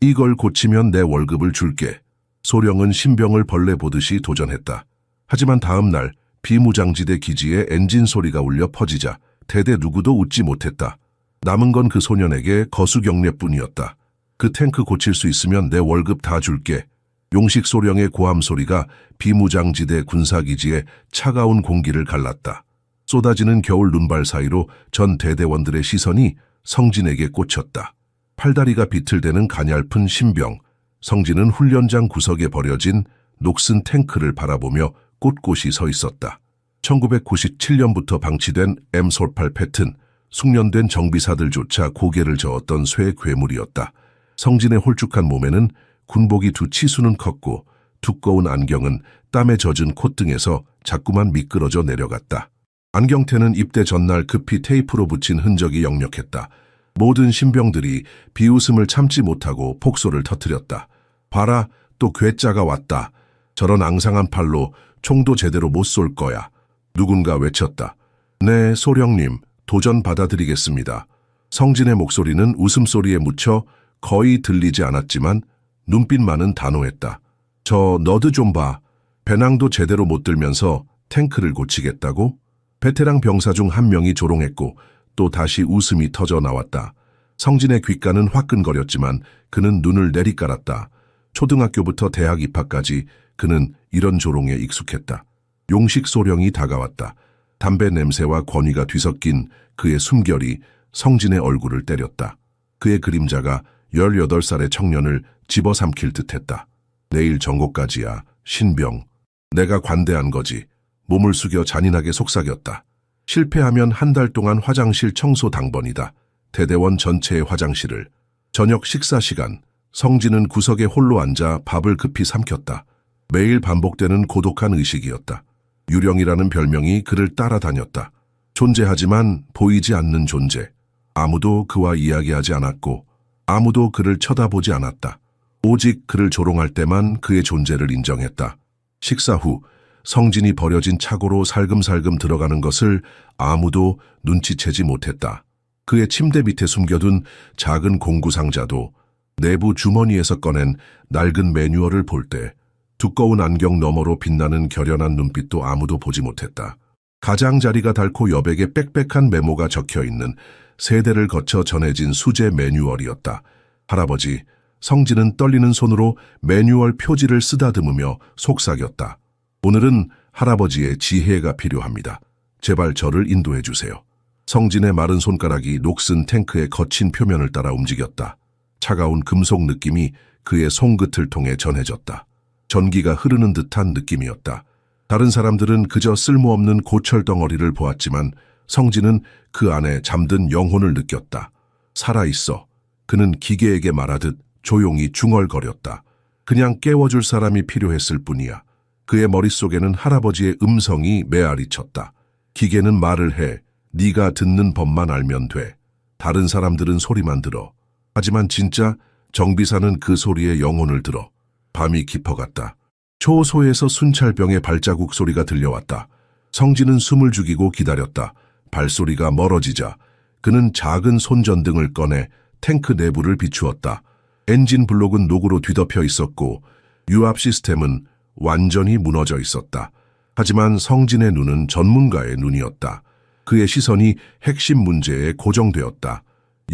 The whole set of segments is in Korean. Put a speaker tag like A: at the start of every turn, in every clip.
A: 이걸 고치면 내 월급을 줄게. 소령은 신병을 벌레 보듯이 도전했다. 하지만 다음 날 비무장지대 기지에 엔진 소리가 울려 퍼지자 대대 누구도 웃지 못했다. 남은 건 그 소년에게 거수경례뿐이었다. 그 탱크 고칠 수 있으면 내 월급 다 줄게. 용식 소령의 고함 소리가 비무장지대 군사기지에 차가운 공기를 갈랐다. 쏟아지는 겨울 눈발 사이로 전 대대원들의 시선이 성진에게 꽂혔다. 팔다리가 비틀대는 가냘픈 신병, 성진은 훈련장 구석에 버려진 녹슨 탱크를 바라보며 꼿꼿이 서 있었다. 1997년부터 방치된 M48 패튼, 숙련된 정비사들조차 고개를 저었던 쇠 괴물이었다. 성진의 홀쭉한 몸에는 군복이 두 치수는 컸고 두꺼운 안경은 땀에 젖은 콧등에서 자꾸만 미끄러져 내려갔다. 안경테는 입대 전날 급히 테이프로 붙인 흔적이 역력했다. 모든 신병들이 비웃음을 참지 못하고 폭소를 터뜨렸다. 봐라, 또 괴짜가 왔다. 저런 앙상한 팔로 총도 제대로 못 쏠 거야. 누군가 외쳤다. 네, 소령님, 도전 받아들이겠습니다. 성진의 목소리는 웃음소리에 묻혀 거의 들리지 않았지만 눈빛만은 단호했다. 저 너드 좀 봐. 배낭도 제대로 못 들면서 탱크를 고치겠다고? 베테랑 병사 중 한 명이 조롱했고 또 다시 웃음이 터져 나왔다. 성진의 귓가는 화끈거렸지만 그는 눈을 내리깔았다. 초등학교부터 대학 입학까지 그는 이런 조롱에 익숙했다. 용식 소령이 다가왔다. 담배 냄새와 권위가 뒤섞인 그의 숨결이 성진의 얼굴을 때렸다. 그의 그림자가 18살의 청년을 집어삼킬 듯했다. 내일 정고까지야, 신병. 내가 관대한 거지. 몸을 숙여 잔인하게 속삭였다. 실패하면 한 달 동안 화장실 청소 당번이다. 대대원 전체의 화장실을. 저녁 식사 시간, 성진은 구석에 홀로 앉아 밥을 급히 삼켰다. 매일 반복되는 고독한 의식이었다. 유령이라는 별명이 그를 따라다녔다. 존재하지만 보이지 않는 존재. 아무도 그와 이야기하지 않았고 아무도 그를 쳐다보지 않았다. 오직 그를 조롱할 때만 그의 존재를 인정했다. 식사 후 성진이 버려진 차고로 살금살금 들어가는 것을 아무도 눈치채지 못했다. 그의 침대 밑에 숨겨둔 작은 공구 상자도 내부 주머니에서 꺼낸 낡은 매뉴얼을 볼 때 두꺼운 안경 너머로 빛나는 결연한 눈빛도 아무도 보지 못했다. 가장자리가 닳고 여백에 빽빽한 메모가 적혀있는 세대를 거쳐 전해진 수제 매뉴얼이었다. 할아버지, 성진은 떨리는 손으로 매뉴얼 표지를 쓰다듬으며 속삭였다. 오늘은 할아버지의 지혜가 필요합니다. 제발 저를 인도해 주세요. 성진의 마른 손가락이 녹슨 탱크의 거친 표면을 따라 움직였다. 차가운 금속 느낌이 그의 손끝을 통해 전해졌다. 전기가 흐르는 듯한 느낌이었다. 다른 사람들은 그저 쓸모없는 고철 덩어리를 보았지만 성진은 그 안에 잠든 영혼을 느꼈다. 살아있어. 그는 기계에게 말하듯 조용히 중얼거렸다. 그냥 깨워줄 사람이 필요했을 뿐이야. 그의 머릿속에는 할아버지의 음성이 메아리쳤다. 기계는 말을 해. 네가 듣는 법만 알면 돼. 다른 사람들은 소리만 들어. 하지만 진짜 정비사는 그 소리에 영혼을 들어. 밤이 깊어갔다. 초소에서 순찰병의 발자국 소리가 들려왔다. 성진은 숨을 죽이고 기다렸다. 발소리가 멀어지자 그는 작은 손전등을 꺼내 탱크 내부를 비추었다. 엔진 블록은 녹으로 뒤덮여 있었고 유압 시스템은 완전히 무너져 있었다. 하지만 성진의 눈은 전문가의 눈이었다. 그의 시선이 핵심 문제에 고정되었다.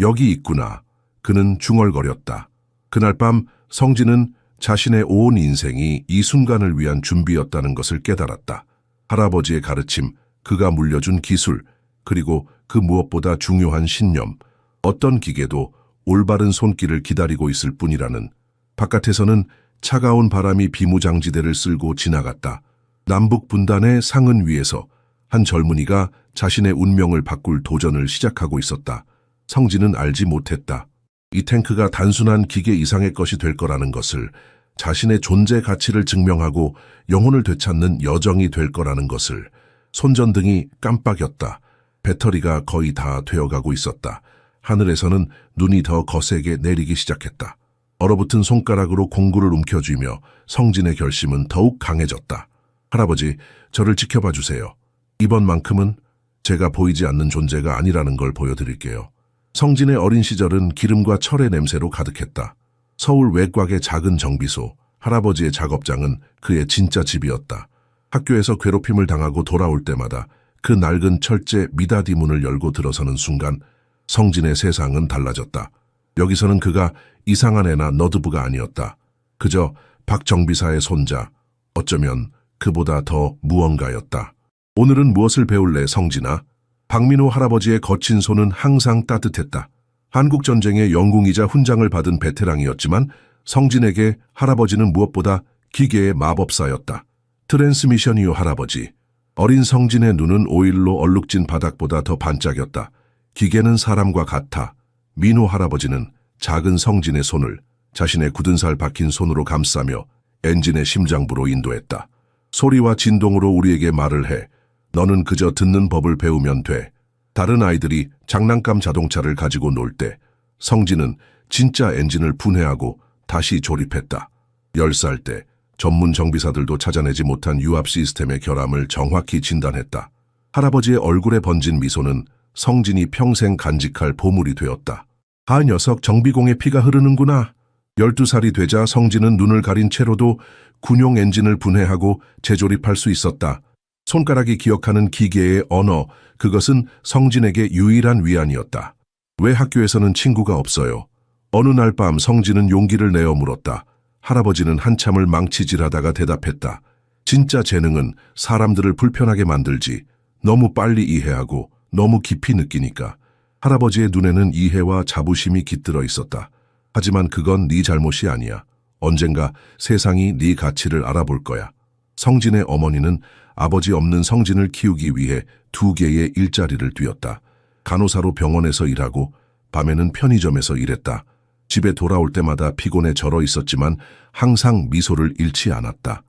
A: 여기 있구나. 그는 중얼거렸다. 그날 밤 성진은 자신의 온 인생이 이 순간을 위한 준비였다는 것을 깨달았다. 할아버지의 가르침, 그가 물려준 기술, 그리고 그 무엇보다 중요한 신념. 어떤 기계도 올바른 손길을 기다리고 있을 뿐이라는. 바깥에서는 차가운 바람이 비무장지대를 쓸고 지나갔다. 남북 분단의 상은 위에서 한 젊은이가 자신의 운명을 바꿀 도전을 시작하고 있었다. 성진은 알지 못했다. 이 탱크가 단순한 기계 이상의 것이 될 거라는 것을, 자신의 존재 가치를 증명하고 영혼을 되찾는 여정이 될 거라는 것을. 손전등이 깜빡였다. 배터리가 거의 다 되어가고 있었다. 하늘에서는 눈이 더 거세게 내리기 시작했다. 얼어붙은 손가락으로 공구를 움켜쥐며 성진의 결심은 더욱 강해졌다. 할아버지, 저를 지켜봐 주세요. 이번만큼은 제가 보이지 않는 존재가 아니라는 걸 보여드릴게요. 성진의 어린 시절은 기름과 철의 냄새로 가득했다. 서울 외곽의 작은 정비소, 할아버지의 작업장은 그의 진짜 집이었다. 학교에서 괴롭힘을 당하고 돌아올 때마다 그 낡은 철제 미닫이 문을 열고 들어서는 순간 성진의 세상은 달라졌다. 여기서는 그가 이상한 애나 너드부가 아니었다. 그저 박 정비사의 손자, 어쩌면 그보다 더 무언가였다. 오늘은 무엇을 배울래, 성진아? 박민호 할아버지의 거친 손은 항상 따뜻했다. 한국전쟁의 영웅이자 훈장을 받은 베테랑이었지만 성진에게 할아버지는 무엇보다 기계의 마법사였다. 트랜스미션이요, 할아버지. 어린 성진의 눈은 오일로 얼룩진 바닥보다 더 반짝였다. 기계는 사람과 같아. 민호 할아버지는 작은 성진의 손을 자신의 굳은 살 박힌 손으로 감싸며 엔진의 심장부로 인도했다. 소리와 진동으로 우리에게 말을 해. 너는 그저 듣는 법을 배우면 돼. 다른 아이들이 장난감 자동차를 가지고 놀 때 성진은 진짜 엔진을 분해하고 다시 조립했다. 10살 때 전문 정비사들도 찾아내지 못한 유압 시스템의 결함을 정확히 진단했다. 할아버지의 얼굴에 번진 미소는 성진이 평생 간직할 보물이 되었다. 아, 녀석, 정비공의 피가 흐르는구나. 12살이 되자 성진은 눈을 가린 채로도 군용 엔진을 분해하고 재조립할 수 있었다. 손가락이 기억하는 기계의 언어, 그것은 성진에게 유일한 위안이었다. 왜 학교에서는 친구가 없어요? 어느 날 밤 성진은 용기를 내어 물었다. 할아버지는 한참을 망치질하다가 대답했다. 진짜 재능은 사람들을 불편하게 만들지. 너무 빨리 이해하고 너무 깊이 느끼니까. 할아버지의 눈에는 이해와 자부심이 깃들어 있었다. 하지만 그건 네 잘못이 아니야. 언젠가 세상이 네 가치를 알아볼 거야. 성진의 어머니는 아버지 없는 성진을 키우기 위해 2개의 일자리를 뛰었다. 간호사로 병원에서 일하고 밤에는 편의점에서 일했다. 집에 돌아올 때마다 피곤해 절어 있었지만 항상 미소를 잃지 않았다.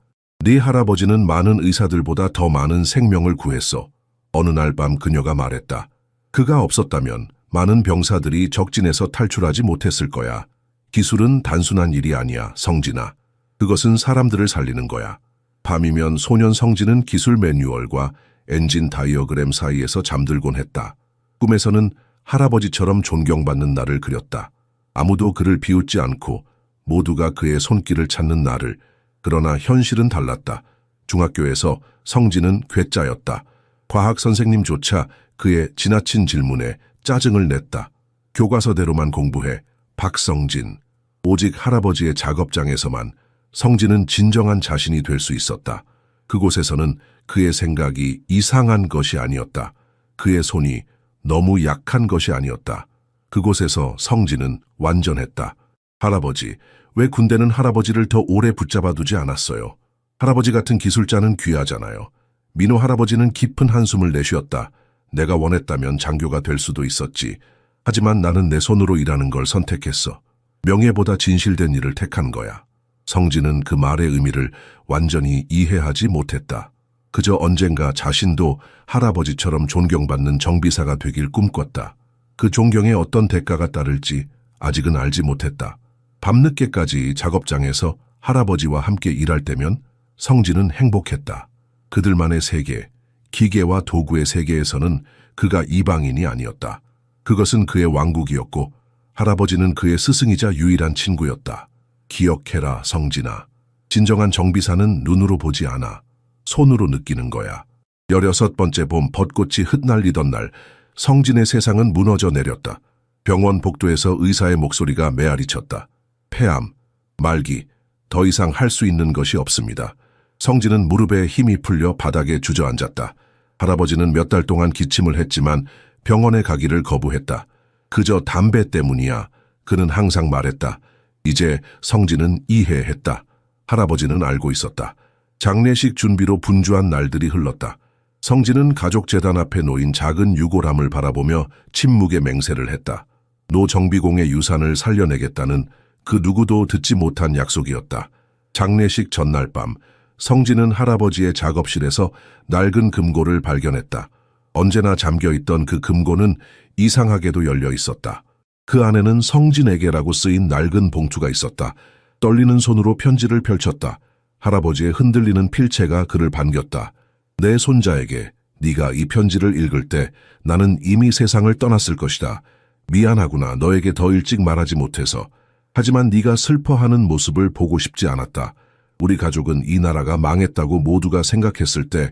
A: 네 할아버지는 많은 의사들보다 더 많은 생명을 구했어. 어느 날 밤 그녀가 말했다. 그가 없었다면 많은 병사들이 적진에서 탈출하지 못했을 거야. 기술은 단순한 일이 아니야, 성진아. 그것은 사람들을 살리는 거야. 밤이면 소년 성진은 기술 매뉴얼과 엔진 다이어그램 사이에서 잠들곤 했다. 꿈에서는 할아버지처럼 존경받는 나를 그렸다. 아무도 그를 비웃지 않고 모두가 그의 손길을 찾는 나를. 그러나 현실은 달랐다. 중학교에서 성진은 괴짜였다. 과학 선생님조차 그의 지나친 질문에 짜증을 냈다. 교과서대로만 공부해. 박성진. 오직 할아버지의 작업장에서만 성진은 진정한 자신이 될 수 있었다. 그곳에서는 그의 생각이 이상한 것이 아니었다. 그의 손이 너무 약한 것이 아니었다. 그곳에서 성진은 완전했다. 할아버지, 왜 군대는 할아버지를 더 오래 붙잡아 두지 않았어요? 할아버지 같은 기술자는 귀하잖아요. 민호 할아버지는 깊은 한숨을 내쉬었다. 내가 원했다면 장교가 될 수도 있었지. 하지만 나는 내 손으로 일하는 걸 선택했어. 명예보다 진실된 일을 택한 거야. 성진은 그 말의 의미를 완전히 이해하지 못했다. 그저 언젠가 자신도 할아버지처럼 존경받는 정비사가 되길 꿈꿨다. 그 존경에 어떤 대가가 따를지 아직은 알지 못했다. 밤늦게까지 작업장에서 할아버지와 함께 일할 때면 성진은 행복했다. 그들만의 세계, 기계와 도구의 세계에서는 그가 이방인이 아니었다. 그것은 그의 왕국이었고 할아버지는 그의 스승이자 유일한 친구였다. 기억해라, 성진아. 진정한 정비사는 눈으로 보지 않아. 손으로 느끼는 거야. 16번째 봄 벚꽃이 흩날리던 날 성진의 세상은 무너져 내렸다. 병원 복도에서 의사의 목소리가 메아리쳤다. 폐암, 말기, 더 이상 할 수 있는 것이 없습니다. 성진은 무릎에 힘이 풀려 바닥에 주저앉았다. 할아버지는 몇 달 동안 기침을 했지만 병원에 가기를 거부했다. 그저 담배 때문이야. 그는 항상 말했다. 이제 성진은 이해했다. 할아버지는 알고 있었다. 장례식 준비로 분주한 날들이 흘렀다. 성진은 가족재단 앞에 놓인 작은 유골함을 바라보며 침묵의 맹세를 했다. 노 정비공의 유산을 살려내겠다는 그 누구도 듣지 못한 약속이었다. 장례식 전날 밤 성진은 할아버지의 작업실에서 낡은 금고를 발견했다. 언제나 잠겨있던 그 금고는 이상하게도 열려 있었다. 그 안에는 성진에게라고 쓰인 낡은 봉투가 있었다. 떨리는 손으로 편지를 펼쳤다. 할아버지의 흔들리는 필체가 그를 반겼다. 내 손자에게 네가 이 편지를 읽을 때 나는 이미 세상을 떠났을 것이다. 미안하구나. 너에게 더 일찍 말하지 못해서. 하지만 네가 슬퍼하는 모습을 보고 싶지 않았다. 우리 가족은 이 나라가 망했다고 모두가 생각했을 때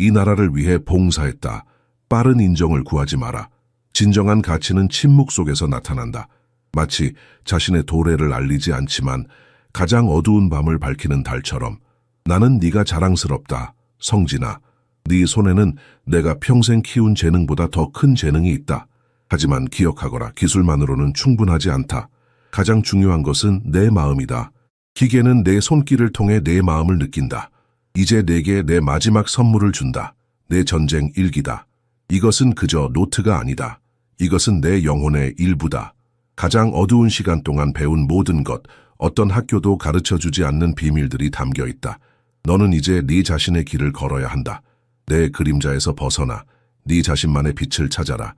A: 이 나라를 위해 봉사했다. 빠른 인정을 구하지 마라. 진정한 가치는 침묵 속에서 나타난다. 마치 자신의 도래를 알리지 않지만 가장 어두운 밤을 밝히는 달처럼. 나는 네가 자랑스럽다. 성진아. 네 손에는 내가 평생 키운 재능보다 더 큰 재능이 있다. 하지만 기억하거라. 기술만으로는 충분하지 않다. 가장 중요한 것은 내 마음이다. 기계는 내 손길을 통해 내 마음을 느낀다. 이제 내게 내 마지막 선물을 준다. 내 전쟁 일기다. 이것은 그저 노트가 아니다. 이것은 내 영혼의 일부다. 가장 어두운 시간 동안 배운 모든 것, 어떤 학교도 가르쳐주지 않는 비밀들이 담겨 있다. 너는 이제 네 자신의 길을 걸어야 한다. 내 그림자에서 벗어나 네 자신만의 빛을 찾아라.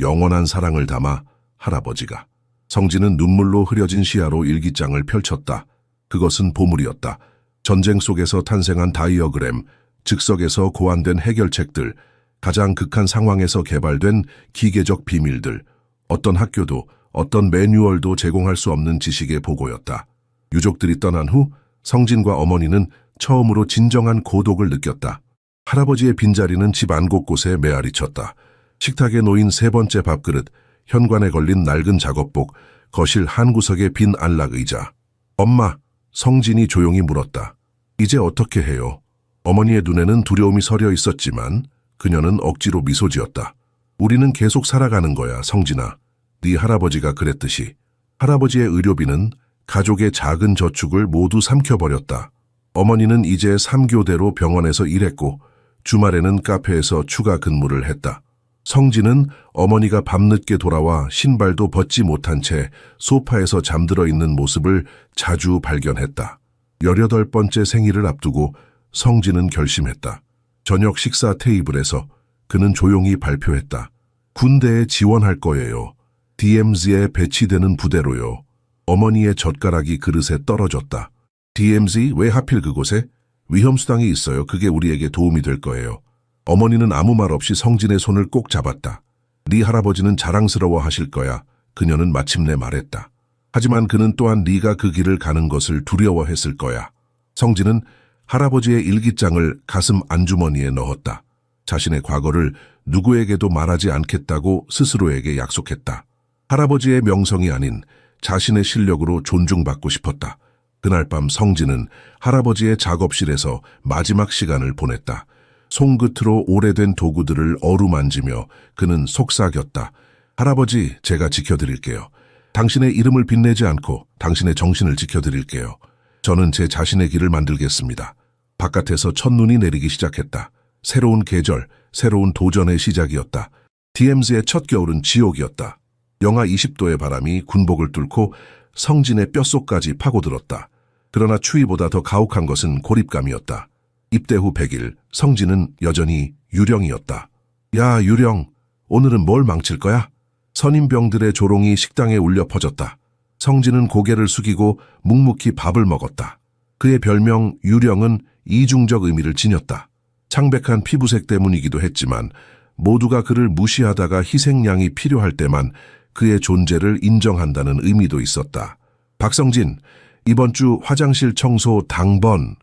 A: 영원한 사랑을 담아. 할아버지가. 성진은 눈물로 흐려진 시야로 일기장을 펼쳤다. 그것은 보물이었다. 전쟁 속에서 탄생한 다이어그램, 즉석에서 고안된 해결책들, 가장 극한 상황에서 개발된 기계적 비밀들, 어떤 학교도 어떤 매뉴얼도 제공할 수 없는 지식의 보고였다. 유족들이 떠난 후 성진과 어머니는 처음으로 진정한 고독을 느꼈다. 할아버지의 빈자리는 집 안 곳곳에 메아리 쳤다. 식탁에 놓인 세 번째 밥그릇, 현관에 걸린 낡은 작업복, 거실 한 구석에 빈 안락의자. 엄마, 성진이 조용히 물었다. 이제 어떻게 해요? 어머니의 눈에는 두려움이 서려 있었지만 그녀는 억지로 미소 지었다. 우리는 계속 살아가는 거야, 성진아. 네 할아버지가 그랬듯이. 할아버지의 의료비는 가족의 작은 저축을 모두 삼켜버렸다. 어머니는 이제 3교대로 병원에서 일했고 주말에는 카페에서 추가 근무를 했다. 성진은 어머니가 밤늦게 돌아와 신발도 벗지 못한 채 소파에서 잠들어 있는 모습을 자주 발견했다. 18번째 생일을 앞두고 성진은 결심했다. 저녁 식사 테이블에서 그는 조용히 발표했다. 군대에 지원할 거예요. DMZ에 배치되는 부대로요. 어머니의 젓가락이 그릇에 떨어졌다. DMZ? 왜 하필 그곳에? 위험수당이 있어요. 그게 우리에게 도움이 될 거예요. 어머니는 아무 말 없이 성진의 손을 꼭 잡았다. 네 할아버지는 자랑스러워 하실 거야. 그녀는 마침내 말했다. 하지만 그는 또한 네가 그 길을 가는 것을 두려워했을 거야. 성진은 할아버지의 일기장을 가슴 안주머니에 넣었다. 자신의 과거를 누구에게도 말하지 않겠다고 스스로에게 약속했다. 할아버지의 명성이 아닌 자신의 실력으로 존중받고 싶었다. 그날 밤 성진은 할아버지의 작업실에서 마지막 시간을 보냈다. 손끝으로 오래된 도구들을 어루만지며 그는 속삭였다. 할아버지, 제가 지켜드릴게요. 당신의 이름을 빛내지 않고 당신의 정신을 지켜드릴게요. 저는 제 자신의 길을 만들겠습니다. 바깥에서 첫눈이 내리기 시작했다. 새로운 계절, 새로운 도전의 시작이었다. DMZ의 첫 겨울은 지옥이었다. 영하 20도의 바람이 군복을 뚫고 성진의 뼛속까지 파고들었다. 그러나 추위보다 더 가혹한 것은 고립감이었다. 입대 후 100일, 성진은 여전히 유령이었다. 야, 유령, 오늘은 뭘 망칠 거야? 선임병들의 조롱이 식당에 울려 퍼졌다. 성진은 고개를 숙이고 묵묵히 밥을 먹었다. 그의 별명 유령은 이중적 의미를 지녔다. 창백한 피부색 때문이기도 했지만 모두가 그를 무시하다가 희생양이 필요할 때만 그의 존재를 인정한다는 의미도 있었다. 박성진, 이번 주 화장실 청소 당번.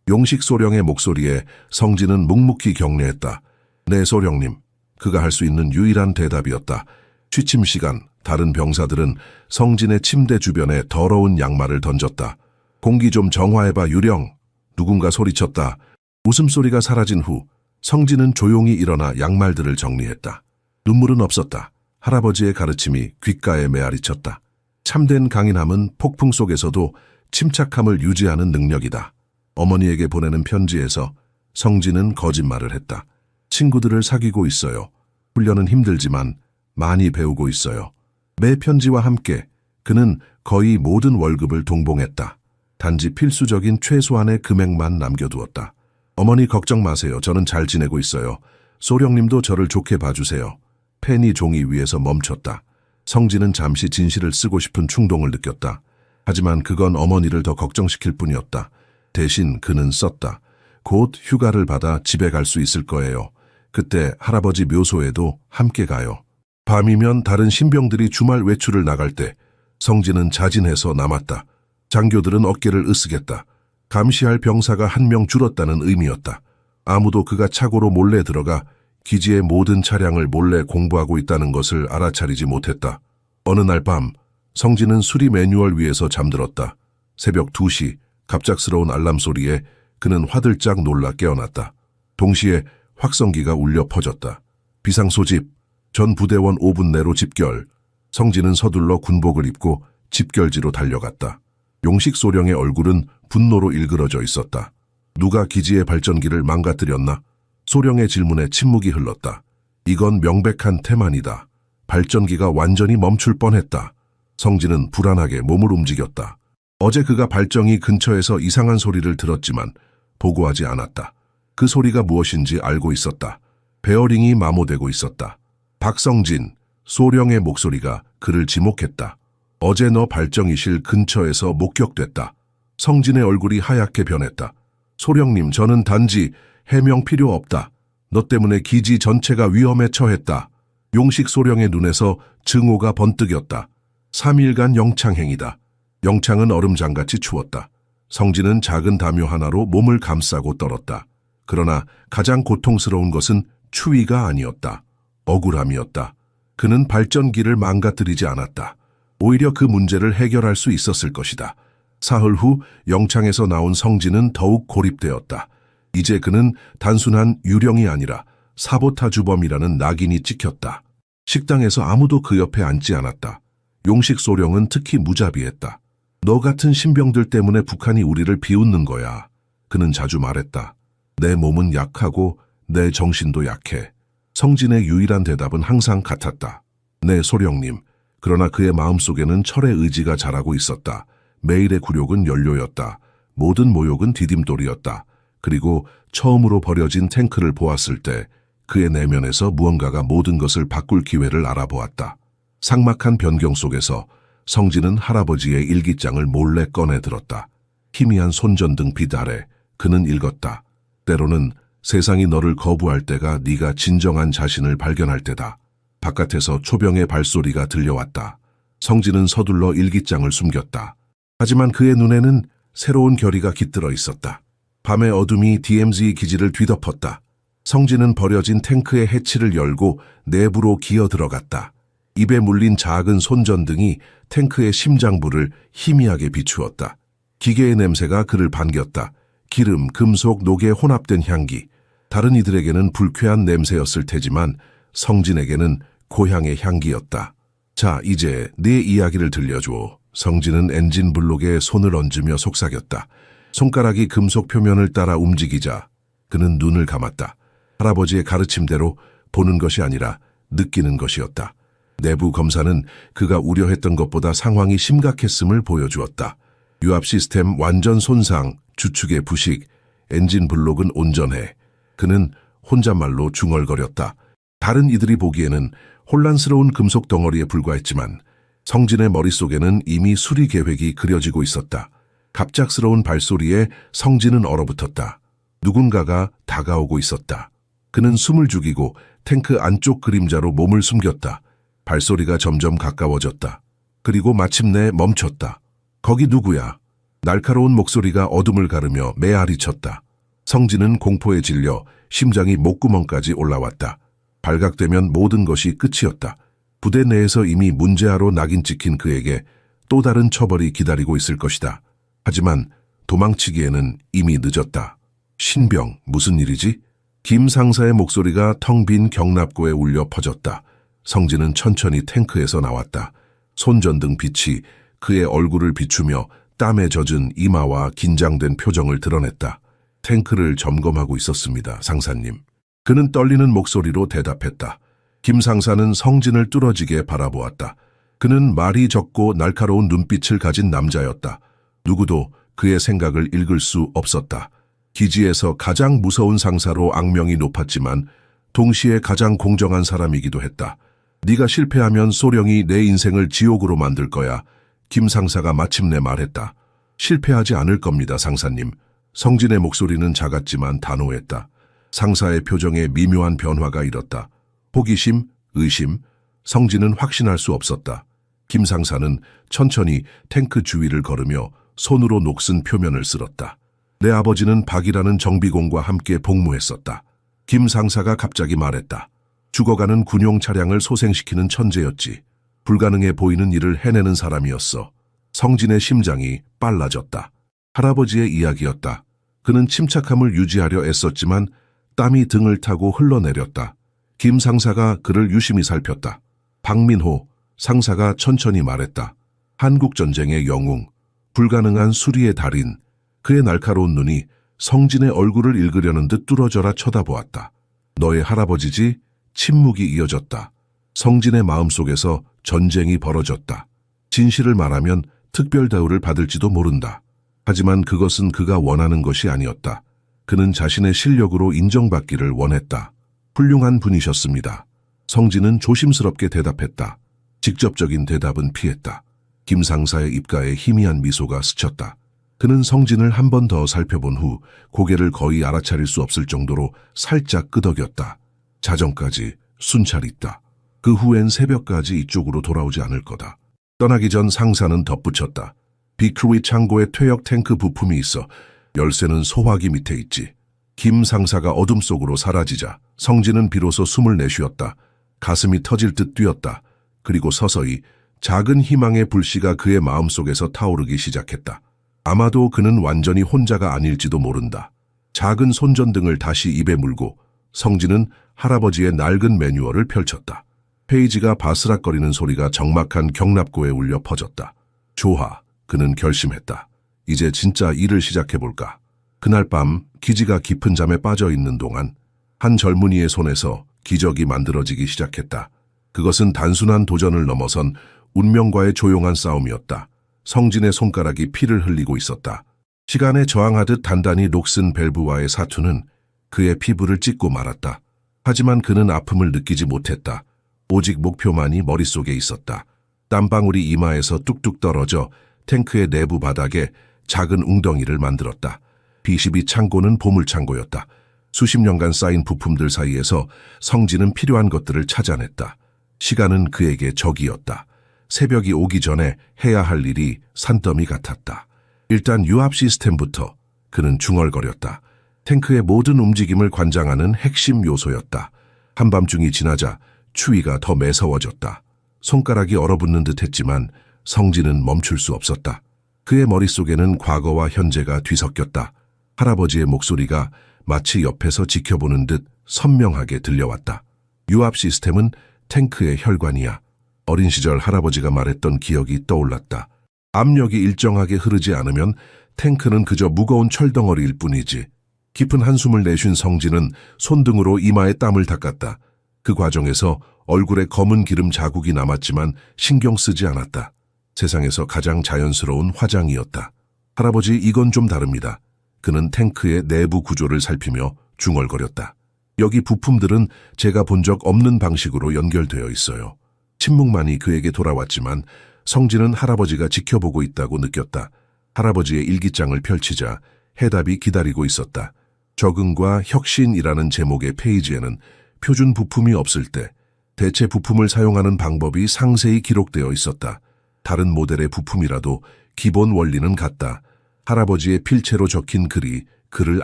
A: 용식 소령의 목소리에 성진은 묵묵히 격려했다. 네, 소령님. 그가 할 수 있는 유일한 대답이었다. 취침 시간, 다른 병사들은 성진의 침대 주변에 더러운 양말을 던졌다. 공기 좀 정화해봐, 유령. 누군가 소리쳤다. 웃음소리가 사라진 후 성진은 조용히 일어나 양말들을 정리했다. 눈물은 없었다. 할아버지의 가르침이 귓가에 메아리쳤다. 참된 강인함은 폭풍 속에서도 침착함을 유지하는 능력이다. 어머니에게 보내는 편지에서 성진은 거짓말을 했다. 친구들을 사귀고 있어요. 훈련은 힘들지만 많이 배우고 있어요. 매 편지와 함께 그는 거의 모든 월급을 동봉했다. 단지 필수적인 최소한의 금액만 남겨두었다. 어머니 걱정 마세요. 저는 잘 지내고 있어요. 소령님도 저를 좋게 봐주세요. 펜이 종이 위에서 멈췄다. 성진은 잠시 진실을 쓰고 싶은 충동을 느꼈다. 하지만 그건 어머니를 더 걱정시킬 뿐이었다. 대신 그는 썼다. 곧 휴가를 받아 집에 갈 수 있을 거예요. 그때 할아버지 묘소에도 함께 가요. 밤이면 다른 신병들이 주말 외출을 나갈 때 성진은 자진해서 남았다. 장교들은 어깨를 으쓱했다. 감시할 병사가 한 명 줄었다는 의미였다. 아무도 그가 차고로 몰래 들어가 기지의 모든 차량을 몰래 공부하고 있다는 것을 알아차리지 못했다. 어느 날 밤 성진은 수리 매뉴얼 위에서 잠들었다. 새벽 2시 갑작스러운 알람 소리에 그는 화들짝 놀라 깨어났다. 동시에 확성기가 울려 퍼졌다. 비상소집, 전 부대원 5분 내로 집결. 성진은 서둘러 군복을 입고 집결지로 달려갔다. 용식 소령의 얼굴은 분노로 일그러져 있었다. 누가 기지의 발전기를 망가뜨렸나? 소령의 질문에 침묵이 흘렀다. 이건 명백한 태만이다. 발전기가 완전히 멈출 뻔했다. 성진은 불안하게 몸을 움직였다. 어제 그가 발전기 근처에서 이상한 소리를 들었지만 보고하지 않았다. 그 소리가 무엇인지 알고 있었다. 베어링이 마모되고 있었다. 박성진, 소령의 목소리가 그를 지목했다. 어제 너 발전기실 근처에서 목격됐다. 성진의 얼굴이 하얗게 변했다. 소령님, 저는 단지 해명 필요 없다. 너 때문에 기지 전체가 위험에 처했다. 용식 소령의 눈에서 증오가 번뜩였다. 3일간 영창행이다. 영창은 얼음장같이 추웠다. 성진은 작은 담요 하나로 몸을 감싸고 떨었다. 그러나 가장 고통스러운 것은 추위가 아니었다. 억울함이었다. 그는 발전기를 망가뜨리지 않았다. 오히려 그 문제를 해결할 수 있었을 것이다. 사흘 후 영창에서 나온 성진은 더욱 고립되었다. 이제 그는 단순한 유령이 아니라 사보타주범이라는 낙인이 찍혔다. 식당에서 아무도 그 옆에 앉지 않았다. 용식 소령은 특히 무자비했다. 너 같은 신병들 때문에 북한이 우리를 비웃는 거야. 그는 자주 말했다. 내 몸은 약하고 내 정신도 약해. 성진의 유일한 대답은 항상 같았다. 네, 소령님. 그러나 그의 마음속에는 철의 의지가 자라고 있었다. 매일의 굴욕은 연료였다. 모든 모욕은 디딤돌이었다. 그리고 처음으로 버려진 탱크를 보았을 때 그의 내면에서 무언가가 모든 것을 바꿀 기회를 알아보았다. 삭막한 변경 속에서 성진은 할아버지의 일기장을 몰래 꺼내 들었다. 희미한 손전등 빛 아래 그는 읽었다. 때로는 세상이 너를 거부할 때가 네가 진정한 자신을 발견할 때다. 바깥에서 초병의 발소리가 들려왔다. 성진은 서둘러 일기장을 숨겼다. 하지만 그의 눈에는 새로운 결의가 깃들어 있었다. 밤의 어둠이 DMZ 기지를 뒤덮었다. 성진은 버려진 탱크의 해치를 열고 내부로 기어 들어갔다. 입에 물린 작은 손전등이 탱크의 심장부를 희미하게 비추었다. 기계의 냄새가 그를 반겼다. 기름, 금속, 녹에 혼합된 향기. 다른 이들에게는 불쾌한 냄새였을 테지만 성진에게는 고향의 향기였다. 자, 이제 네 이야기를 들려줘. 성진은 엔진 블록에 손을 얹으며 속삭였다. 손가락이 금속 표면을 따라 움직이자 그는 눈을 감았다. 할아버지의 가르침대로 보는 것이 아니라 느끼는 것이었다. 내부 검사는 그가 우려했던 것보다 상황이 심각했음을 보여주었다. 유압 시스템 완전 손상, 주축의 부식, 엔진 블록은 온전해. 그는 혼잣말로 중얼거렸다. 다른 이들이 보기에는 혼란스러운 금속 덩어리에 불과했지만 성진의 머릿속에는 이미 수리 계획이 그려지고 있었다. 갑작스러운 발소리에 성진은 얼어붙었다. 누군가가 다가오고 있었다. 그는 숨을 죽이고 탱크 안쪽 그림자로 몸을 숨겼다. 발소리가 점점 가까워졌다. 그리고 마침내 멈췄다. 거기 누구야? 날카로운 목소리가 어둠을 가르며 메아리쳤다. 성진은 공포에 질려 심장이 목구멍까지 올라왔다. 발각되면 모든 것이 끝이었다. 부대 내에서 이미 문제아로 낙인 찍힌 그에게 또 다른 처벌이 기다리고 있을 것이다. 하지만 도망치기에는 이미 늦었다. 신병, 무슨 일이지? 김 상사의 목소리가 텅 빈 경납고에 울려 퍼졌다. 성진은 천천히 탱크에서 나왔다. 손전등 빛이 그의 얼굴을 비추며 땀에 젖은 이마와 긴장된 표정을 드러냈다. 탱크를 점검하고 있었습니다, 상사님. 그는 떨리는 목소리로 대답했다. 김 상사는 성진을 뚫어지게 바라보았다. 그는 말이 적고 날카로운 눈빛을 가진 남자였다. 누구도 그의 생각을 읽을 수 없었다. 기지에서 가장 무서운 상사로 악명이 높았지만 동시에 가장 공정한 사람이기도 했다. 네가 실패하면 소령이 내 인생을 지옥으로 만들 거야. 김 상사가 마침내 말했다. 실패하지 않을 겁니다, 상사님. 성진의 목소리는 작았지만 단호했다. 상사의 표정에 미묘한 변화가 일었다. 호기심, 의심, 성진은 확신할 수 없었다. 김 상사는 천천히 탱크 주위를 걸으며 손으로 녹슨 표면을 쓸었다. 내 아버지는 박이라는 정비공과 함께 복무했었다. 김 상사가 갑자기 말했다. 죽어가는 군용 차량을 소생시키는 천재였지. 불가능해 보이는 일을 해내는 사람이었어. 성진의 심장이 빨라졌다. 할아버지의 이야기였다. 그는 침착함을 유지하려 애썼지만 땀이 등을 타고 흘러내렸다. 김 상사가 그를 유심히 살폈다. 박민호 상사가 천천히 말했다. 한국전쟁의 영웅, 불가능한 수리의 달인. 그의 날카로운 눈이 성진의 얼굴을 읽으려는 듯 뚫어져라 쳐다보았다. 너의 할아버지지? 침묵이 이어졌다. 성진의 마음속에서 전쟁이 벌어졌다. 진실을 말하면 특별 대우를 받을지도 모른다. 하지만 그것은 그가 원하는 것이 아니었다. 그는 자신의 실력으로 인정받기를 원했다. 훌륭한 분이셨습니다. 성진은 조심스럽게 대답했다. 직접적인 대답은 피했다. 김 상사의 입가에 희미한 미소가 스쳤다. 그는 성진을 한 번 더 살펴본 후 고개를 거의 알아차릴 수 없을 정도로 살짝 끄덕였다. 자정까지 순찰있다. 그 후엔 새벽까지 이쪽으로 돌아오지 않을 거다. 떠나기 전 상사는 덧붙였다. 비크루이 창고에 퇴역 탱크 부품이 있어. 열쇠는 소화기 밑에 있지. 김 상사가 어둠 속으로 사라지자 성진은 비로소 숨을 내쉬었다. 가슴이 터질 듯 뛰었다. 그리고 서서히 작은 희망의 불씨가 그의 마음속에서 타오르기 시작했다. 아마도 그는 완전히 혼자가 아닐지도 모른다. 작은 손전등을 다시 입에 물고 성진은 할아버지의 낡은 매뉴얼을 펼쳤다. 페이지가 바스락거리는 소리가 적막한 경납고에 울려 퍼졌다. 좋아, 그는 결심했다. 이제 진짜 일을 시작해볼까. 그날 밤 기지가 깊은 잠에 빠져 있는 동안 한 젊은이의 손에서 기적이 만들어지기 시작했다. 그것은 단순한 도전을 넘어선 운명과의 조용한 싸움이었다. 성진의 손가락이 피를 흘리고 있었다. 시간에 저항하듯 단단히 녹슨 밸브와의 사투는 그의 피부를 찢고 말았다. 하지만 그는 아픔을 느끼지 못했다. 오직 목표만이 머릿속에 있었다. 땀방울이 이마에서 뚝뚝 떨어져 탱크의 내부 바닥에 작은 웅덩이를 만들었다. B12 창고는 보물창고였다. 수십 년간 쌓인 부품들 사이에서 성진은 필요한 것들을 찾아냈다. 시간은 그에게 적이었다. 새벽이 오기 전에 해야 할 일이 산더미 같았다. 일단 유압 시스템부터. 그는 중얼거렸다. 탱크의 모든 움직임을 관장하는 핵심 요소였다. 한밤중이 지나자 추위가 더 매서워졌다. 손가락이 얼어붙는 듯 했지만 성진은 멈출 수 없었다. 그의 머릿속에는 과거와 현재가 뒤섞였다. 할아버지의 목소리가 마치 옆에서 지켜보는 듯 선명하게 들려왔다. 유압 시스템은 탱크의 혈관이야. 어린 시절 할아버지가 말했던 기억이 떠올랐다. 압력이 일정하게 흐르지 않으면 탱크는 그저 무거운 철덩어리일 뿐이지. 깊은 한숨을 내쉰 성진은 손등으로 이마에 땀을 닦았다. 그 과정에서 얼굴에 검은 기름 자국이 남았지만 신경 쓰지 않았다. 세상에서 가장 자연스러운 화장이었다. 할아버지, 이건 좀 다릅니다. 그는 탱크의 내부 구조를 살피며 중얼거렸다. 여기 부품들은 제가 본 적 없는 방식으로 연결되어 있어요. 침묵만이 그에게 돌아왔지만 성진은 할아버지가 지켜보고 있다고 느꼈다. 할아버지의 일기장을 펼치자 해답이 기다리고 있었다. 적응과 혁신이라는 제목의 페이지에는 표준 부품이 없을 때 대체 부품을 사용하는 방법이 상세히 기록되어 있었다. 다른 모델의 부품이라도 기본 원리는 같다. 할아버지의 필체로 적힌 글이 그를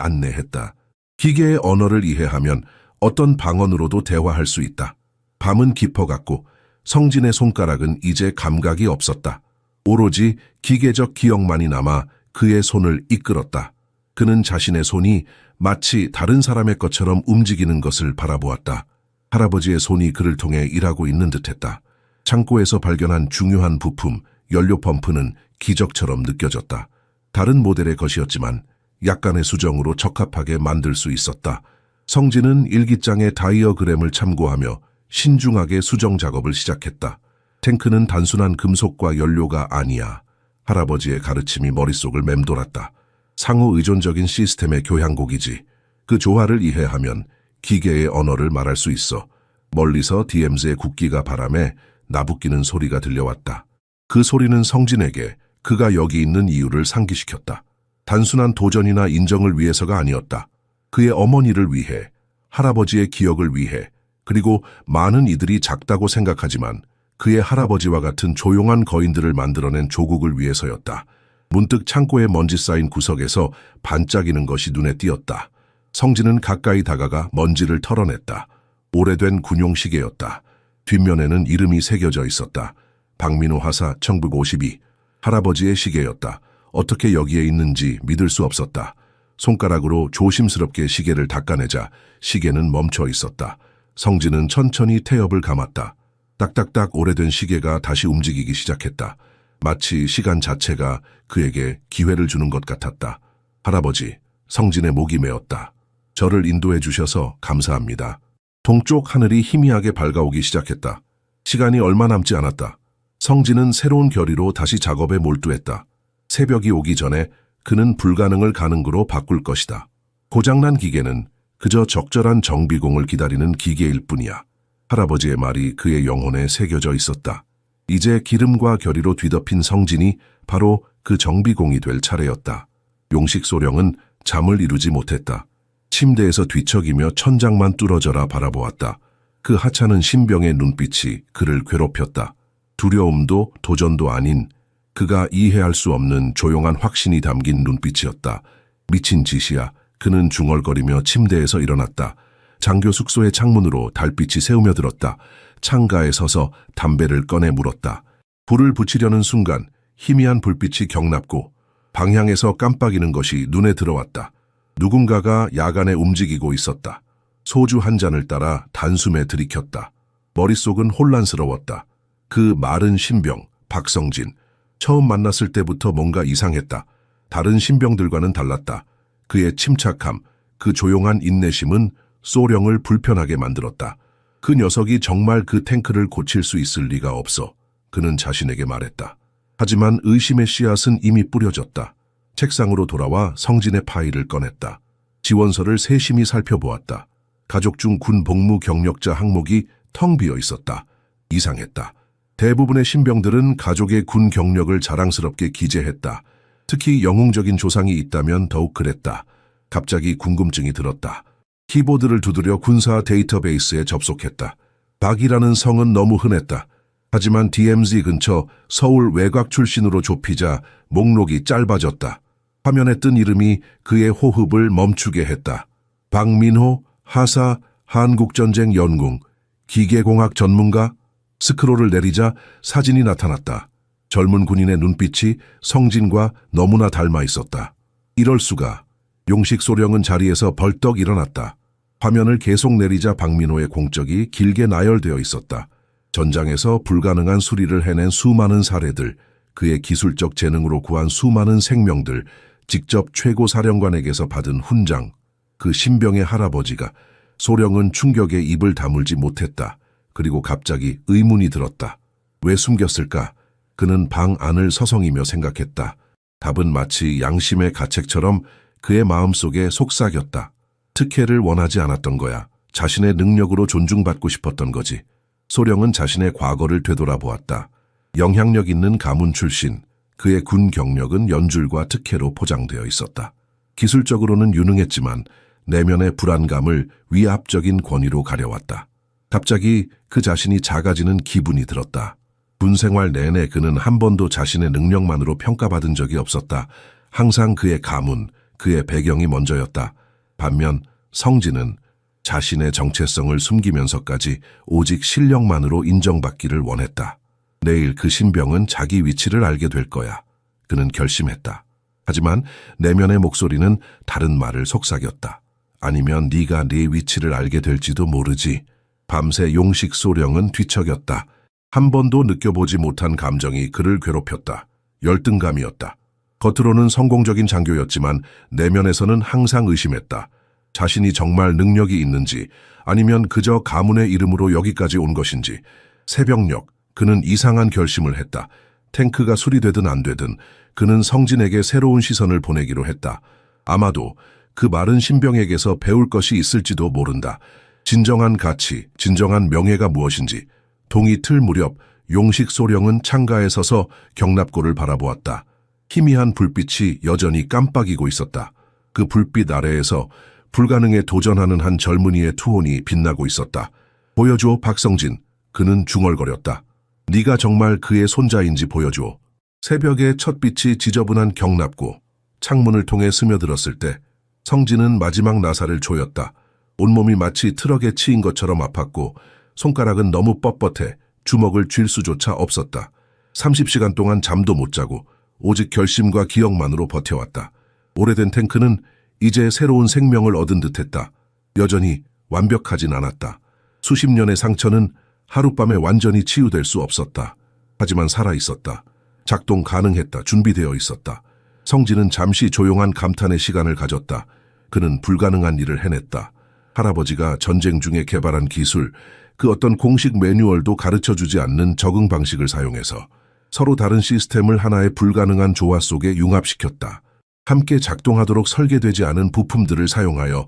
A: 안내했다. 기계의 언어를 이해하면 어떤 방언으로도 대화할 수 있다. 밤은 깊어갔고 성진의 손가락은 이제 감각이 없었다. 오로지 기계적 기억만이 남아 그의 손을 이끌었다. 그는 자신의 손이 마치 다른 사람의 것처럼 움직이는 것을 바라보았다. 할아버지의 손이 그를 통해 일하고 있는 듯했다. 창고에서 발견한 중요한 부품, 연료 펌프는 기적처럼 느껴졌다. 다른 모델의 것이었지만 약간의 수정으로 적합하게 만들 수 있었다. 성진은 일기장의 다이어그램을 참고하며 신중하게 수정 작업을 시작했다. 탱크는 단순한 금속과 연료가 아니야. 할아버지의 가르침이 머릿속을 맴돌았다. 상호 의존적인 시스템의 교향곡이지. 그 조화를 이해하면 기계의 언어를 말할 수 있어. 멀리서 DMZ의 국기가 바람에 나부끼는 소리가 들려왔다. 그 소리는 성진에게 그가 여기 있는 이유를 상기시켰다. 단순한 도전이나 인정을 위해서가 아니었다. 그의 어머니를 위해, 할아버지의 기억을 위해, 그리고 많은 이들이 작다고 생각하지만 그의 할아버지와 같은 조용한 거인들을 만들어낸 조국을 위해서였다. 문득 창고에 먼지 쌓인 구석에서 반짝이는 것이 눈에 띄었다. 성진은 가까이 다가가 먼지를 털어냈다. 오래된 군용 시계였다. 뒷면에는 이름이 새겨져 있었다. 박민호 하사 1952. 할아버지의 시계였다. 어떻게 여기에 있는지 믿을 수 없었다. 손가락으로 조심스럽게 시계를 닦아내자 시계는 멈춰 있었다. 성진은 천천히 태엽을 감았다. 딱딱딱 오래된 시계가 다시 움직이기 시작했다. 마치 시간 자체가 그에게 기회를 주는 것 같았다. 할아버지, 성진의 목이 메었다. 저를 인도해 주셔서 감사합니다. 동쪽 하늘이 희미하게 밝아오기 시작했다. 시간이 얼마 남지 않았다. 성진은 새로운 결의로 다시 작업에 몰두했다. 새벽이 오기 전에 그는 불가능을 가능으로 바꿀 것이다. 고장난 기계는 그저 적절한 정비공을 기다리는 기계일 뿐이야. 할아버지의 말이 그의 영혼에 새겨져 있었다. 이제 기름과 결의로 뒤덮인 성진이 바로 그 정비공이 될 차례였다. 용식 소령은 잠을 이루지 못했다. 침대에서 뒤척이며 천장만 뚫어져라 바라보았다. 그 하찮은 신병의 눈빛이 그를 괴롭혔다. 두려움도 도전도 아닌 그가 이해할 수 없는 조용한 확신이 담긴 눈빛이었다. 미친 짓이야. 그는 중얼거리며 침대에서 일어났다. 장교 숙소의 창문으로 달빛이 새우며들었다. 창가에 서서 담배를 꺼내 물었다. 불을 붙이려는 순간 희미한 불빛이 경납고 방향에서 깜빡이는 것이 눈에 들어왔다. 누군가가 야간에 움직이고 있었다. 소주 한 잔을 따라 단숨에 들이켰다. 머릿속은 혼란스러웠다. 그 마른 신병, 박성진. 처음 만났을 때부터 뭔가 이상했다. 다른 신병들과는 달랐다. 그의 침착함, 그 조용한 인내심은 소령을 불편하게 만들었다. 그 녀석이 정말 그 탱크를 고칠 수 있을 리가 없어. 그는 자신에게 말했다. 하지만 의심의 씨앗은 이미 뿌려졌다. 책상으로 돌아와 성진의 파일을 꺼냈다. 지원서를 세심히 살펴보았다. 가족 중 군 복무 경력자 항목이 텅 비어 있었다. 이상했다. 대부분의 신병들은 가족의 군 경력을 자랑스럽게 기재했다. 특히 영웅적인 조상이 있다면 더욱 그랬다. 갑자기 궁금증이 들었다. 키보드를 두드려 군사 데이터베이스에 접속했다. 박이라는 성은 너무 흔했다. 하지만 DMZ 근처 서울 외곽 출신으로 좁히자 목록이 짧아졌다. 화면에 뜬 이름이 그의 호흡을 멈추게 했다. 박민호, 하사, 한국전쟁 연궁, 기계공학 전문가. 스크롤을 내리자 사진이 나타났다. 젊은 군인의 눈빛이 성진과 너무나 닮아 있었다. 이럴 수가. 용식 소령은 자리에서 벌떡 일어났다. 화면을 계속 내리자 박민호의 공적이 길게 나열되어 있었다. 전장에서 불가능한 수리를 해낸 수많은 사례들, 그의 기술적 재능으로 구한 수많은 생명들, 직접 최고 사령관에게서 받은 훈장, 그 신병의 할아버지가. 소령은 충격에 입을 다물지 못했다. 그리고 갑자기 의문이 들었다. 왜 숨겼을까? 그는 방 안을 서성이며 생각했다. 답은 마치 양심의 가책처럼 그의 마음속에 속삭였다. 특혜를 원하지 않았던 거야. 자신의 능력으로 존중받고 싶었던 거지. 소령은 자신의 과거를 되돌아보았다. 영향력 있는 가문 출신, 그의 군 경력은 연줄과 특혜로 포장되어 있었다. 기술적으로는 유능했지만 내면의 불안감을 위압적인 권위로 가려왔다. 갑자기 그 자신이 작아지는 기분이 들었다. 군 생활 내내 그는 한 번도 자신의 능력만으로 평가받은 적이 없었다. 항상 그의 가문, 그의 배경이 먼저였다. 반면 성진은 자신의 정체성을 숨기면서까지 오직 실력만으로 인정받기를 원했다. 내일 그 신병은 자기 위치를 알게 될 거야. 그는 결심했다. 하지만 내면의 목소리는 다른 말을 속삭였다. 아니면 네가 네 위치를 알게 될지도 모르지. 밤새 용식 소령은 뒤척였다. 한 번도 느껴보지 못한 감정이 그를 괴롭혔다. 열등감이었다. 겉으로는 성공적인 장교였지만 내면에서는 항상 의심했다. 자신이 정말 능력이 있는지 아니면 그저 가문의 이름으로 여기까지 온 것인지. 새벽녘 그는 이상한 결심을 했다. 탱크가 수리되든 안 되든 그는 성진에게 새로운 시선을 보내기로 했다. 아마도 그 마른 신병에게서 배울 것이 있을지도 모른다. 진정한 가치, 진정한 명예가 무엇인지. 동이 틀 무렵 용식 소령은 창가에 서서 경납고를 바라보았다. 희미한 불빛이 여전히 깜빡이고 있었다. 그 불빛 아래에서 불가능에 도전하는 한 젊은이의 투혼이 빛나고 있었다. 보여줘 박성진. 그는 중얼거렸다. 네가 정말 그의 손자인지 보여줘. 새벽에 첫빛이 지저분한 경납고 창문을 통해 스며들었을 때 성진은 마지막 나사를 조였다. 온몸이 마치 트럭에 치인 것처럼 아팠고 손가락은 너무 뻣뻣해 주먹을 쥘 수조차 없었다. 30시간 동안 잠도 못 자고 오직 결심과 기억만으로 버텨왔다. 오래된 탱크는 이제 새로운 생명을 얻은 듯했다. 여전히 완벽하진 않았다. 수십 년의 상처는 하룻밤에 완전히 치유될 수 없었다. 하지만 살아있었다. 작동 가능했다. 준비되어 있었다. 성진은 잠시 조용한 감탄의 시간을 가졌다. 그는 불가능한 일을 해냈다. 할아버지가 전쟁 중에 개발한 기술, 그 어떤 공식 매뉴얼도 가르쳐주지 않는 적응 방식을 사용해서 서로 다른 시스템을 하나의 불가능한 조화 속에 융합시켰다. 함께 작동하도록 설계되지 않은 부품들을 사용하여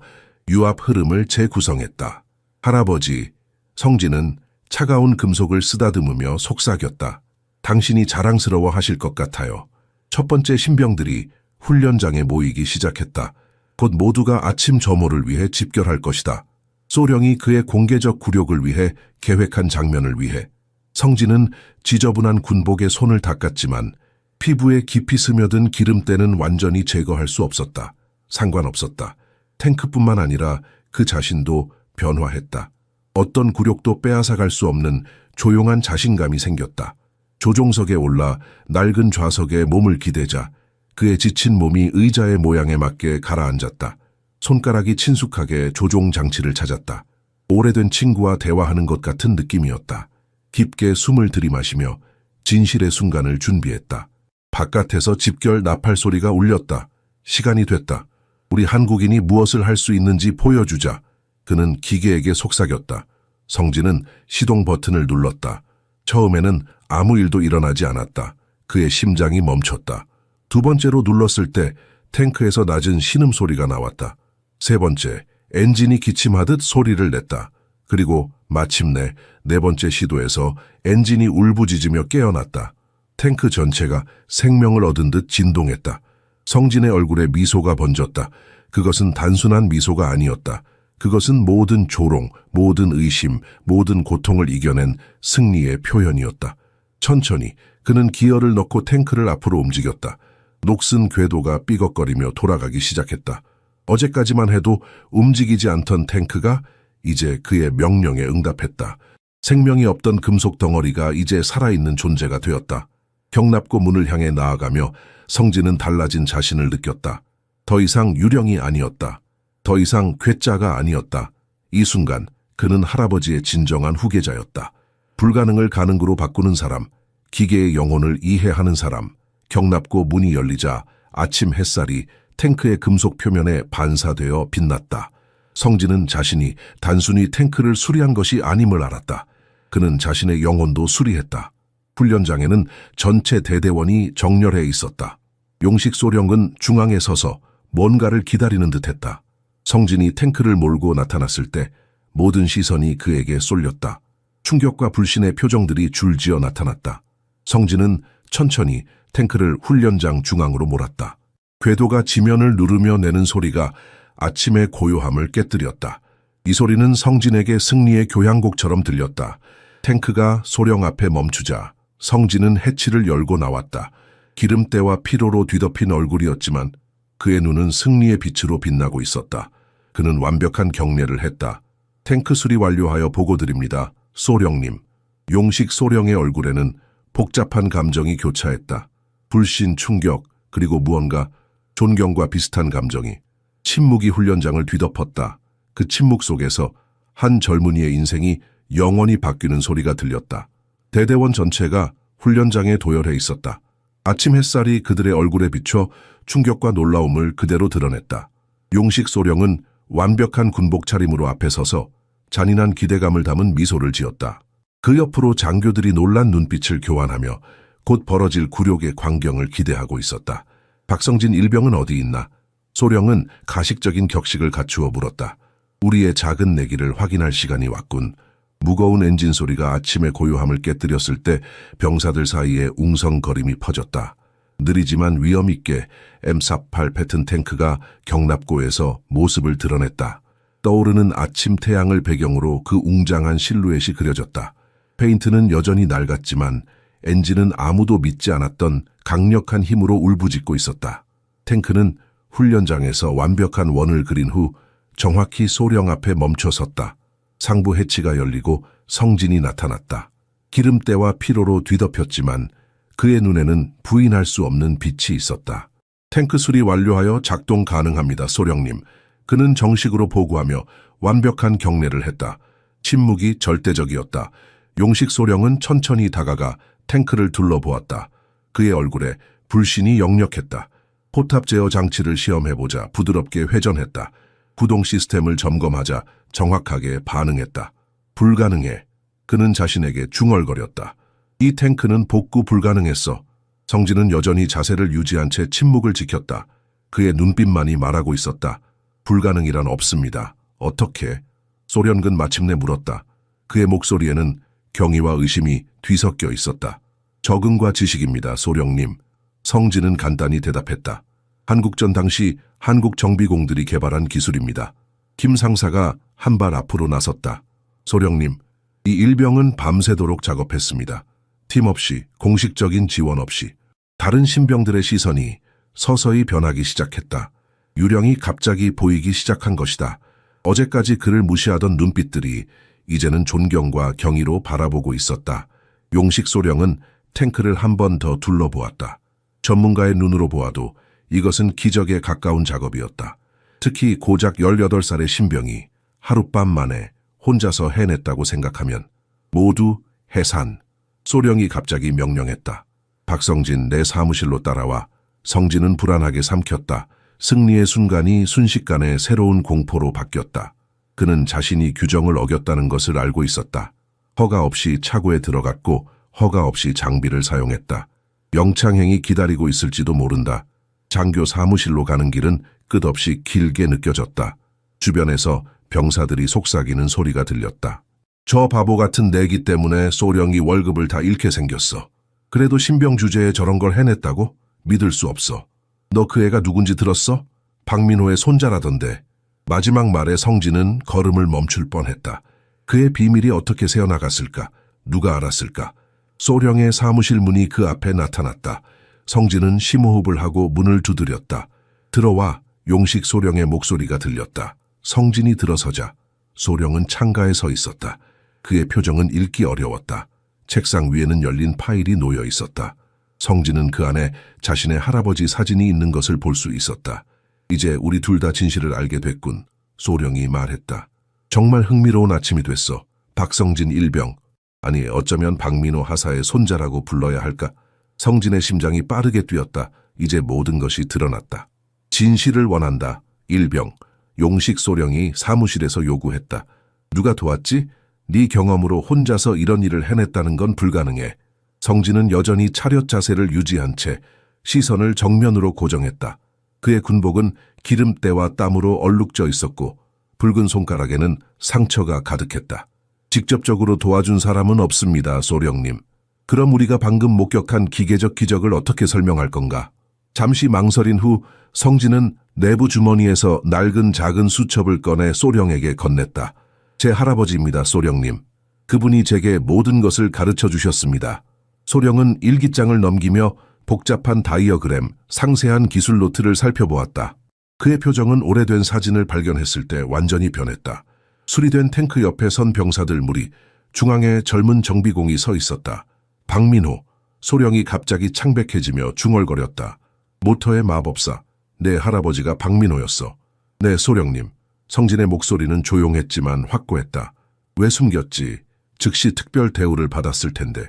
A: 유압 흐름을 재구성했다. 할아버지, 성진은 차가운 금속을 쓰다듬으며 속삭였다. 당신이 자랑스러워 하실 것 같아요. 첫 번째 신병들이 훈련장에 모이기 시작했다. 곧 모두가 아침 점호를 위해 집결할 것이다. 소령이 그의 공개적 굴욕을 위해 계획한 장면을 위해. 성진은 지저분한 군복에 손을 닦았지만 피부에 깊이 스며든 기름때는 완전히 제거할 수 없었다. 상관없었다. 탱크뿐만 아니라 그 자신도 변화했다. 어떤 굴욕도 빼앗아갈 수 없는 조용한 자신감이 생겼다. 조종석에 올라 낡은 좌석에 몸을 기대자 그의 지친 몸이 의자의 모양에 맞게 가라앉았다. 손가락이 친숙하게 조종 장치를 찾았다. 오래된 친구와 대화하는 것 같은 느낌이었다. 깊게 숨을 들이마시며 진실의 순간을 준비했다. 바깥에서 집결 나팔 소리가 울렸다. 시간이 됐다. 우리 한국인이 무엇을 할 수 있는지 보여주자. 그는 기계에게 속삭였다. 성진은 시동 버튼을 눌렀다. 처음에는 아무 일도 일어나지 않았다. 그의 심장이 멈췄다. 두 번째로 눌렀을 때 탱크에서 낮은 신음소리가 나왔다. 세 번째, 엔진이 기침하듯 소리를 냈다. 그리고 마침내 네 번째 시도에서 엔진이 울부짖으며 깨어났다. 탱크 전체가 생명을 얻은 듯 진동했다. 성진의 얼굴에 미소가 번졌다. 그것은 단순한 미소가 아니었다. 그것은 모든 조롱, 모든 의심, 모든 고통을 이겨낸 승리의 표현이었다. 천천히 그는 기어를 넣고 탱크를 앞으로 움직였다. 녹슨 궤도가 삐걱거리며 돌아가기 시작했다. 어제까지만 해도 움직이지 않던 탱크가 이제 그의 명령에 응답했다. 생명이 없던 금속 덩어리가 이제 살아있는 존재가 되었다. 경납고 문을 향해 나아가며 성진은 달라진 자신을 느꼈다. 더 이상 유령이 아니었다. 더 이상 괴짜가 아니었다. 이 순간 그는 할아버지의 진정한 후계자였다. 불가능을 가능으로 바꾸는 사람, 기계의 영혼을 이해하는 사람. 경납고 문이 열리자 아침 햇살이 탱크의 금속 표면에 반사되어 빛났다. 성진은 자신이 단순히 탱크를 수리한 것이 아님을 알았다. 그는 자신의 영혼도 수리했다. 훈련장에는 전체 대대원이 정렬해 있었다. 용식 소령은 중앙에 서서 뭔가를 기다리는 듯했다. 성진이 탱크를 몰고 나타났을 때 모든 시선이 그에게 쏠렸다. 충격과 불신의 표정들이 줄지어 나타났다. 성진은 천천히 탱크를 훈련장 중앙으로 몰았다. 궤도가 지면을 누르며 내는 소리가 아침의 고요함을 깨뜨렸다. 이 소리는 성진에게 승리의 교향곡처럼 들렸다. 탱크가 소령 앞에 멈추자 성진은 해치를 열고 나왔다. 기름때와 피로로 뒤덮인 얼굴이었지만 그의 눈은 승리의 빛으로 빛나고 있었다. 그는 완벽한 경례를 했다. 탱크 수리 완료하여 보고드립니다. 소령님. 용식 소령의 얼굴에는 복잡한 감정이 교차했다. 불신, 충격, 그리고 무언가 존경과 비슷한 감정이. 침묵이 훈련장을 뒤덮었다. 그 침묵 속에서 한 젊은이의 인생이 영원히 바뀌는 소리가 들렸다. 대대원 전체가 훈련장에 도열해 있었다. 아침 햇살이 그들의 얼굴에 비춰 충격과 놀라움을 그대로 드러냈다. 용식 소령은 완벽한 군복 차림으로 앞에 서서 잔인한 기대감을 담은 미소를 지었다. 그 옆으로 장교들이 놀란 눈빛을 교환하며 곧 벌어질 굴욕의 광경을 기대하고 있었다. 박성진 일병은 어디 있나? 소령은 가식적인 격식을 갖추어 물었다. 우리의 작은 내기를 확인할 시간이 왔군. 무거운 엔진 소리가 아침의 고요함을 깨뜨렸을 때 병사들 사이에 웅성거림이 퍼졌다. 느리지만 위험있게 M48 패튼 탱크가 경납고에서 모습을 드러냈다. 떠오르는 아침 태양을 배경으로 그 웅장한 실루엣이 그려졌다. 페인트는 여전히 낡았지만 엔진은 아무도 믿지 않았던 강력한 힘으로 울부짖고 있었다. 탱크는 훈련장에서 완벽한 원을 그린 후 정확히 소령 앞에 멈춰 섰다. 상부 해치가 열리고 성진이 나타났다. 기름때와 피로로 뒤덮였지만 그의 눈에는 부인할 수 없는 빛이 있었다. 탱크 수리 완료하여 작동 가능합니다, 소령님. 그는 정식으로 보고하며 완벽한 경례를 했다. 침묵이 절대적이었다. 용식 소령은 천천히 다가가 탱크를 둘러보았다. 그의 얼굴에 불신이 역력했다. 포탑 제어 장치를 시험해보자 부드럽게 회전했다. 구동 시스템을 점검하자 정확하게 반응했다. 불가능해. 그는 자신에게 중얼거렸다. 이 탱크는 복구 불가능했어. 성진은 여전히 자세를 유지한 채 침묵을 지켰다. 그의 눈빛만이 말하고 있었다. 불가능이란 없습니다. 어떻게? 소련군 마침내 물었다. 그의 목소리에는 경의와 의심이 뒤섞여 있었다. 적응과 지식입니다, 소령님. 성진은 간단히 대답했다. 한국전 당시 한국 정비공들이 개발한 기술입니다. 김 상사가 한 발 앞으로 나섰다. 소령님, 이 일병은 밤새도록 작업했습니다. 팀 없이, 공식적인 지원 없이. 다른 신병들의 시선이 서서히 변하기 시작했다. 유령이 갑자기 보이기 시작한 것이다. 어제까지 그를 무시하던 눈빛들이 이제는 존경과 경의로 바라보고 있었다. 용식 소령은 탱크를 한 번 더 둘러보았다. 전문가의 눈으로 보아도 이것은 기적에 가까운 작업이었다. 특히 고작 18살의 신병이 하룻밤 만에 혼자서 해냈다고 생각하면 모두 해산. 소령이 갑자기 명령했다. 박성진, 내 사무실로 따라와. 성진은 불안하게 삼켰다. 승리의 순간이 순식간에 새로운 공포로 바뀌었다. 그는 자신이 규정을 어겼다는 것을 알고 있었다. 허가 없이 차고에 들어갔고 허가 없이 장비를 사용했다. 영창행이 기다리고 있을지도 모른다. 장교 사무실로 가는 길은 끝없이 길게 느껴졌다. 주변에서 병사들이 속삭이는 소리가 들렸다. 저 바보 같은 내기 때문에 소령이 월급을 다 잃게 생겼어. 그래도 신병 주제에 저런 걸 해냈다고? 믿을 수 없어. 너 그 애가 누군지 들었어? 박민호의 손자라던데. 마지막 말에 성진은 걸음을 멈출 뻔했다. 그의 비밀이 어떻게 새어나갔을까? 누가 알았을까? 소령의 사무실 문이 그 앞에 나타났다. 성진은 심호흡을 하고 문을 두드렸다. 들어와. 용식 소령의 목소리가 들렸다. 성진이 들어서자 소령은 창가에 서 있었다. 그의 표정은 읽기 어려웠다. 책상 위에는 열린 파일이 놓여 있었다. 성진은 그 안에 자신의 할아버지 사진이 있는 것을 볼 수 있었다. 이제 우리 둘 다 진실을 알게 됐군. 소령이 말했다. 정말 흥미로운 아침이 됐어. 박성진 일병. 아니, 어쩌면 박민호 하사의 손자라고 불러야 할까? 성진의 심장이 빠르게 뛰었다. 이제 모든 것이 드러났다. 진실을 원한다. 일병. 용식 소령이 사무실에서 요구했다. 누가 도왔지? 네 경험으로 혼자서 이런 일을 해냈다는 건 불가능해. 성진은 여전히 차렷 자세를 유지한 채 시선을 정면으로 고정했다. 그의 군복은 기름때와 땀으로 얼룩져 있었고 붉은 손가락에는 상처가 가득했다. 직접적으로 도와준 사람은 없습니다, 소령님. 그럼 우리가 방금 목격한 기계적 기적을 어떻게 설명할 건가? 잠시 망설인 후 성진은 내부 주머니에서 낡은 작은 수첩을 꺼내 소령에게 건넸다. 제 할아버지입니다, 소령님. 그분이 제게 모든 것을 가르쳐 주셨습니다. 소령은 일기장을 넘기며 복잡한 다이어그램, 상세한 기술 노트를 살펴보았다. 그의 표정은 오래된 사진을 발견했을 때 완전히 변했다. 수리된 탱크 옆에 선 병사들 무리, 중앙에 젊은 정비공이 서 있었다. 박민호. 소령이 갑자기 창백해지며 중얼거렸다. 모터의 마법사. 내 할아버지가 박민호였어. 네, 소령님. 성진의 목소리는 조용했지만 확고했다. 왜 숨겼지? 즉시 특별 대우를 받았을 텐데.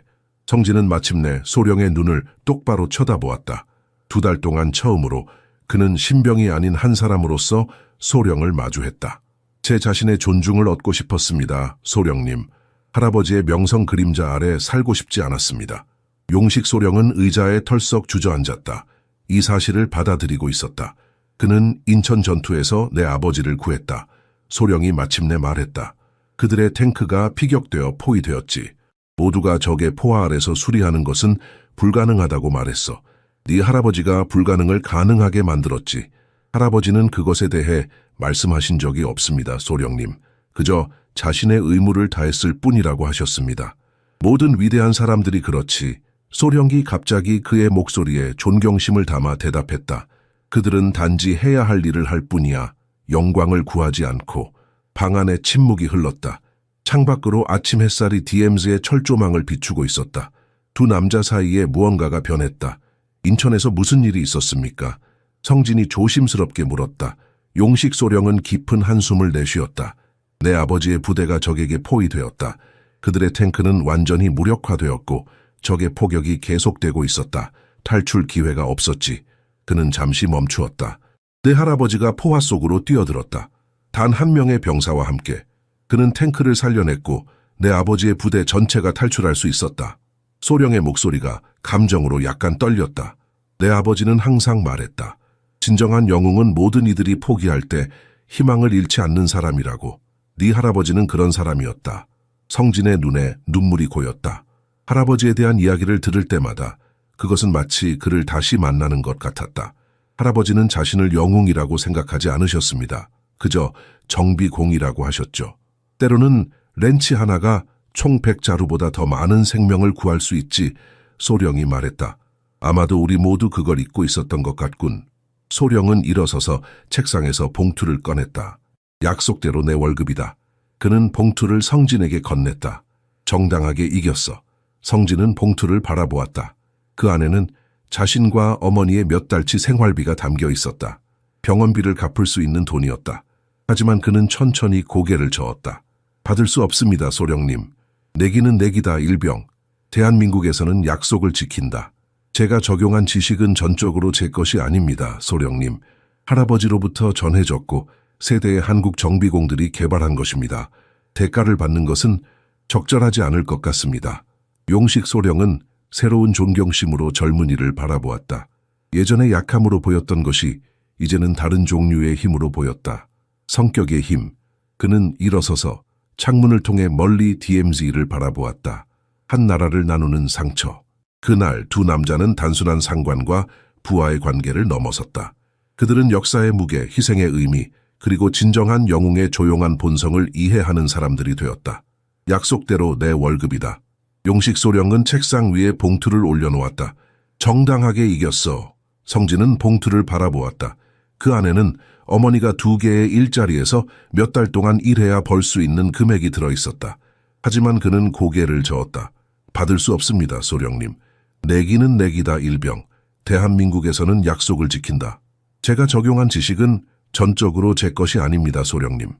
A: 성진은 마침내 소령의 눈을 똑바로 쳐다보았다. 2달 동안 처음으로 그는 신병이 아닌 한 사람으로서 소령을 마주했다. 제 자신의 존중을 얻고 싶었습니다, 소령님. 할아버지의 명성 그림자 아래 살고 싶지 않았습니다. 용식 소령은 의자에 털썩 주저앉았다. 이 사실을 받아들이고 있었다. 그는 인천 전투에서 내 아버지를 구했다. 소령이 마침내 말했다. 그들의 탱크가 피격되어 포위되었지. 모두가 적의 포화 아래서 수리하는 것은 불가능하다고 말했어. 네 할아버지가 불가능을 가능하게 만들었지. 할아버지는 그것에 대해 말씀하신 적이 없습니다, 소령님. 그저 자신의 의무를 다했을 뿐이라고 하셨습니다. 모든 위대한 사람들이 그렇지. 소령이 갑자기 그의 목소리에 존경심을 담아 대답했다. 그들은 단지 해야 할 일을 할 뿐이야. 영광을 구하지 않고. 방 안에 침묵이 흘렀다. 창밖으로 아침 햇살이 DMZ의 철조망을 비추고 있었다. 두 남자 사이에 무언가가 변했다. 인천에서 무슨 일이 있었습니까? 성진이 조심스럽게 물었다. 용식 소령은 깊은 한숨을 내쉬었다. 내 아버지의 부대가 적에게 포위되었다. 그들의 탱크는 완전히 무력화되었고 적의 포격이 계속되고 있었다. 탈출 기회가 없었지. 그는 잠시 멈추었다. 내 할아버지가 포화 속으로 뛰어들었다. 단 한 명의 병사와 함께. 그는 탱크를 살려냈고 내 아버지의 부대 전체가 탈출할 수 있었다. 소령의 목소리가 감정으로 약간 떨렸다. 내 아버지는 항상 말했다. 진정한 영웅은 모든 이들이 포기할 때 희망을 잃지 않는 사람이라고. 네 할아버지는 그런 사람이었다. 성진의 눈에 눈물이 고였다. 할아버지에 대한 이야기를 들을 때마다 그것은 마치 그를 다시 만나는 것 같았다. 할아버지는 자신을 영웅이라고 생각하지 않으셨습니다. 그저 정비공이라고 하셨죠. 때로는 렌치 하나가 총 100자루보다 더 많은 생명을 구할 수 있지. 소령이 말했다. 아마도 우리 모두 그걸 잊고 있었던 것 같군. 소령은 일어서서 책상에서 봉투를 꺼냈다. 약속대로 내 월급이다. 그는 봉투를 성진에게 건넸다. 정당하게 이겼어. 성진은 봉투를 바라보았다. 그 안에는 자신과 어머니의 몇 달치 생활비가 담겨 있었다. 병원비를 갚을 수 있는 돈이었다. 하지만 그는 천천히 고개를 저었다. 받을 수 없습니다, 소령님. 내기는 내기다, 일병. 대한민국에서는 약속을 지킨다. 제가 적용한 지식은 전적으로 제 것이 아닙니다, 소령님. 할아버지로부터 전해졌고 세대의 한국 정비공들이 개발한 것입니다. 대가를 받는 것은 적절하지 않을 것 같습니다. 용식 소령은 새로운 존경심으로 젊은이를 바라보았다. 예전에 약함으로 보였던 것이 이제는 다른 종류의 힘으로 보였다. 성격의 힘. 그는 일어서서 창문을 통해 멀리 DMZ를 바라보았다. 한 나라를 나누는 상처. 그날 두 남자는 단순한 상관과 부하의 관계를 넘어섰다. 그들은 역사의 무게, 희생의 의미, 그리고 진정한 영웅의 조용한 본성을 이해하는 사람들이 되었다. 약속대로 내 월급이다. 용식 소령은 책상 위에 봉투를 올려놓았다. 정당하게 이겼어. 성진은 봉투를 바라보았다. 그 안에는 어머니가 2개의 일자리에서 몇 달 동안 일해야 벌 수 있는 금액이 들어있었다. 하지만 그는 고개를 저었다. 받을 수 없습니다, 소령님. 내기는 내기다, 일병. 대한민국에서는 약속을 지킨다. 제가 적용한 지식은 전적으로 제 것이 아닙니다, 소령님.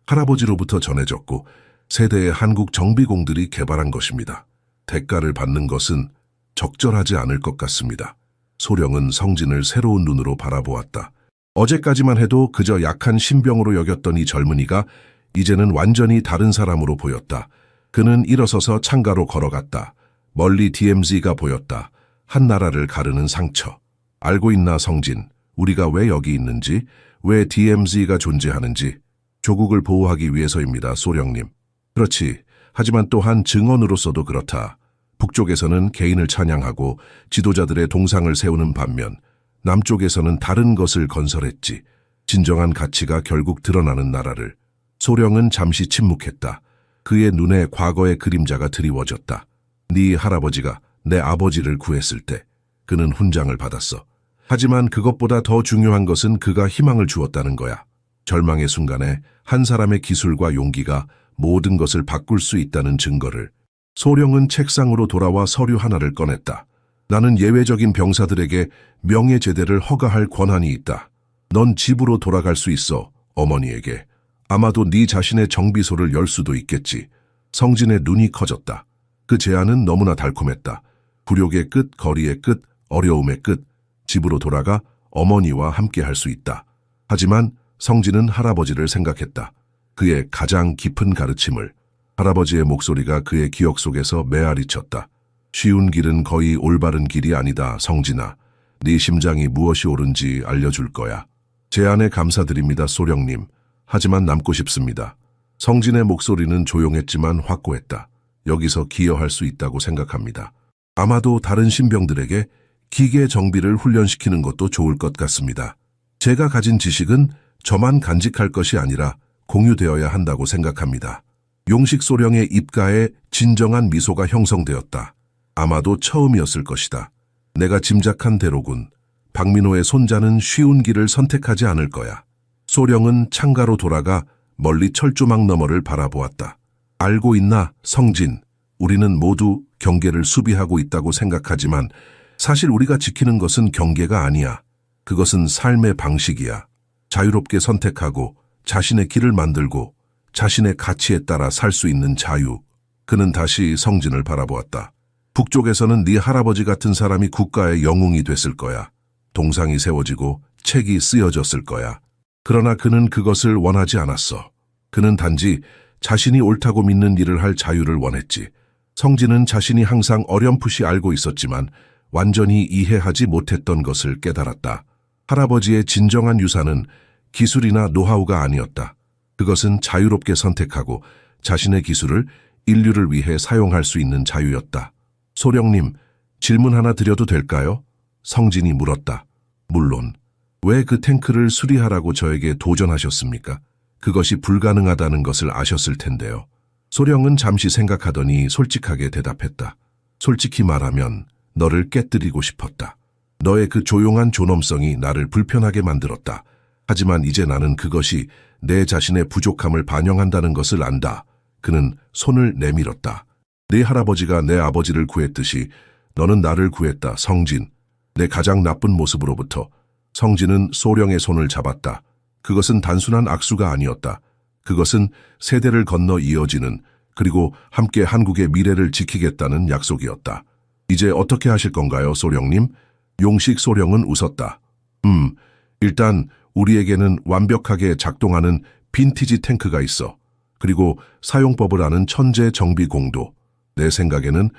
A: 할아버지로부터 전해졌고 세대의 한국 정비공들이 개발한 것입니다. 대가를 받는 것은 적절하지 않을 것 같습니다. 소령은 성진을 새로운 눈으로 바라보았다. 어제까지만 해도 그저 약한 신병으로 여겼던 이 젊은이가 이제는 완전히 다른 사람으로 보였다. 그는 일어서서 창가로 걸어갔다. 멀리 DMZ가 보였다. 한 나라를 가르는 상처. 알고 있나, 성진? 우리가 왜 여기 있는지, 왜 DMZ가 존재하는지. 조국을 보호하기 위해서입니다, 소령님. 그렇지. 하지만 또한 증언으로서도 그렇다. 북쪽에서는 개인을 찬양하고 지도자들의 동상을 세우는 반면 남쪽에서는 다른 것을 건설했지. 진정한 가치가 결국 드러나는 나라를. 소령은 잠시 침묵했다. 그의 눈에 과거의 그림자가 드리워졌다. 네 할아버지가 내 아버지를 구했을 때 그는 훈장을 받았어. 하지만 그것보다 더 중요한 것은 그가 희망을 주었다는 거야. 절망의 순간에 한 사람의 기술과 용기가 모든 것을 바꿀 수 있다는 증거를. 소령은 책상으로 돌아와 서류 하나를 꺼냈다. 나는 예외적인 병사들에게 명예제대를 허가할 권한이 있다. 넌 집으로 돌아갈 수 있어, 어머니에게. 아마도 네 자신의 정비소를 열 수도 있겠지. 성진의 눈이 커졌다. 그 제안은 너무나 달콤했다. 굴욕의 끝, 거리의 끝, 어려움의 끝. 집으로 돌아가 어머니와 함께 할 수 있다. 하지만 성진은 할아버지를 생각했다. 그의 가장 깊은 가르침을. 할아버지의 목소리가 그의 기억 속에서 메아리쳤다. 쉬운 길은 거의 올바른 길이 아니다, 성진아. 네 심장이 무엇이 옳은지 알려줄 거야. 제안에 감사드립니다, 소령님. 하지만 남고 싶습니다. 성진의 목소리는 조용했지만 확고했다. 여기서 기여할 수 있다고 생각합니다. 아마도 다른 신병들에게 기계 정비를 훈련시키는 것도 좋을 것 같습니다. 제가 가진 지식은 저만 간직할 것이 아니라 공유되어야 한다고 생각합니다. 용식 소령의 입가에 진정한 미소가 형성되었다. 아마도 처음이었을 것이다. 내가 짐작한 대로군. 박민호의 손자는 쉬운 길을 선택하지 않을 거야. 소령은 창가로 돌아가 멀리 철조망 너머를 바라보았다. 알고 있나, 성진? 우리는 모두 경계를 수비하고 있다고 생각하지만 사실 우리가 지키는 것은 경계가 아니야. 그것은 삶의 방식이야. 자유롭게 선택하고 자신의 길을 만들고 자신의 가치에 따라 살 수 있는 자유. 그는 다시 성진을 바라보았다. 북쪽에서는 네 할아버지 같은 사람이 국가의 영웅이 됐을 거야. 동상이 세워지고 책이 쓰여졌을 거야. 그러나 그는 그것을 원하지 않았어. 그는 단지 자신이 옳다고 믿는 일을 할 자유를 원했지. 성진은 자신이 항상 어렴풋이 알고 있었지만 완전히 이해하지 못했던 것을 깨달았다. 할아버지의 진정한 유산은 기술이나 노하우가 아니었다. 그것은 자유롭게 선택하고 자신의 기술을 인류를 위해 사용할 수 있는 자유였다. 소령님, 질문 하나 드려도 될까요? 성진이 물었다. 물론. 왜 그 탱크를 수리하라고 저에게 도전하셨습니까? 그것이 불가능하다는 것을 아셨을 텐데요. 소령은 잠시 생각하더니 솔직하게 대답했다. 솔직히 말하면 너를 깨뜨리고 싶었다. 너의 그 조용한 존엄성이 나를 불편하게 만들었다. 하지만 이제 나는 그것이 내 자신의 부족함을 반영한다는 것을 안다. 그는 손을 내밀었다. 네 할아버지가 내 아버지를 구했듯이 너는 나를 구했다, 성진. 내 가장 나쁜 모습으로부터. 성진은 소령의 손을 잡았다. 그것은 단순한 악수가 아니었다. 그것은 세대를 건너 이어지는 그리고 함께 한국의 미래를 지키겠다는 약속이었다. 이제 어떻게 하실 건가요, 소령님? 용식 소령은 웃었다. 일단 우리에게는 완벽하게 작동하는 빈티지 탱크가 있어. 그리고 사용법을 아는 천재 정비 공도. 내 생각에는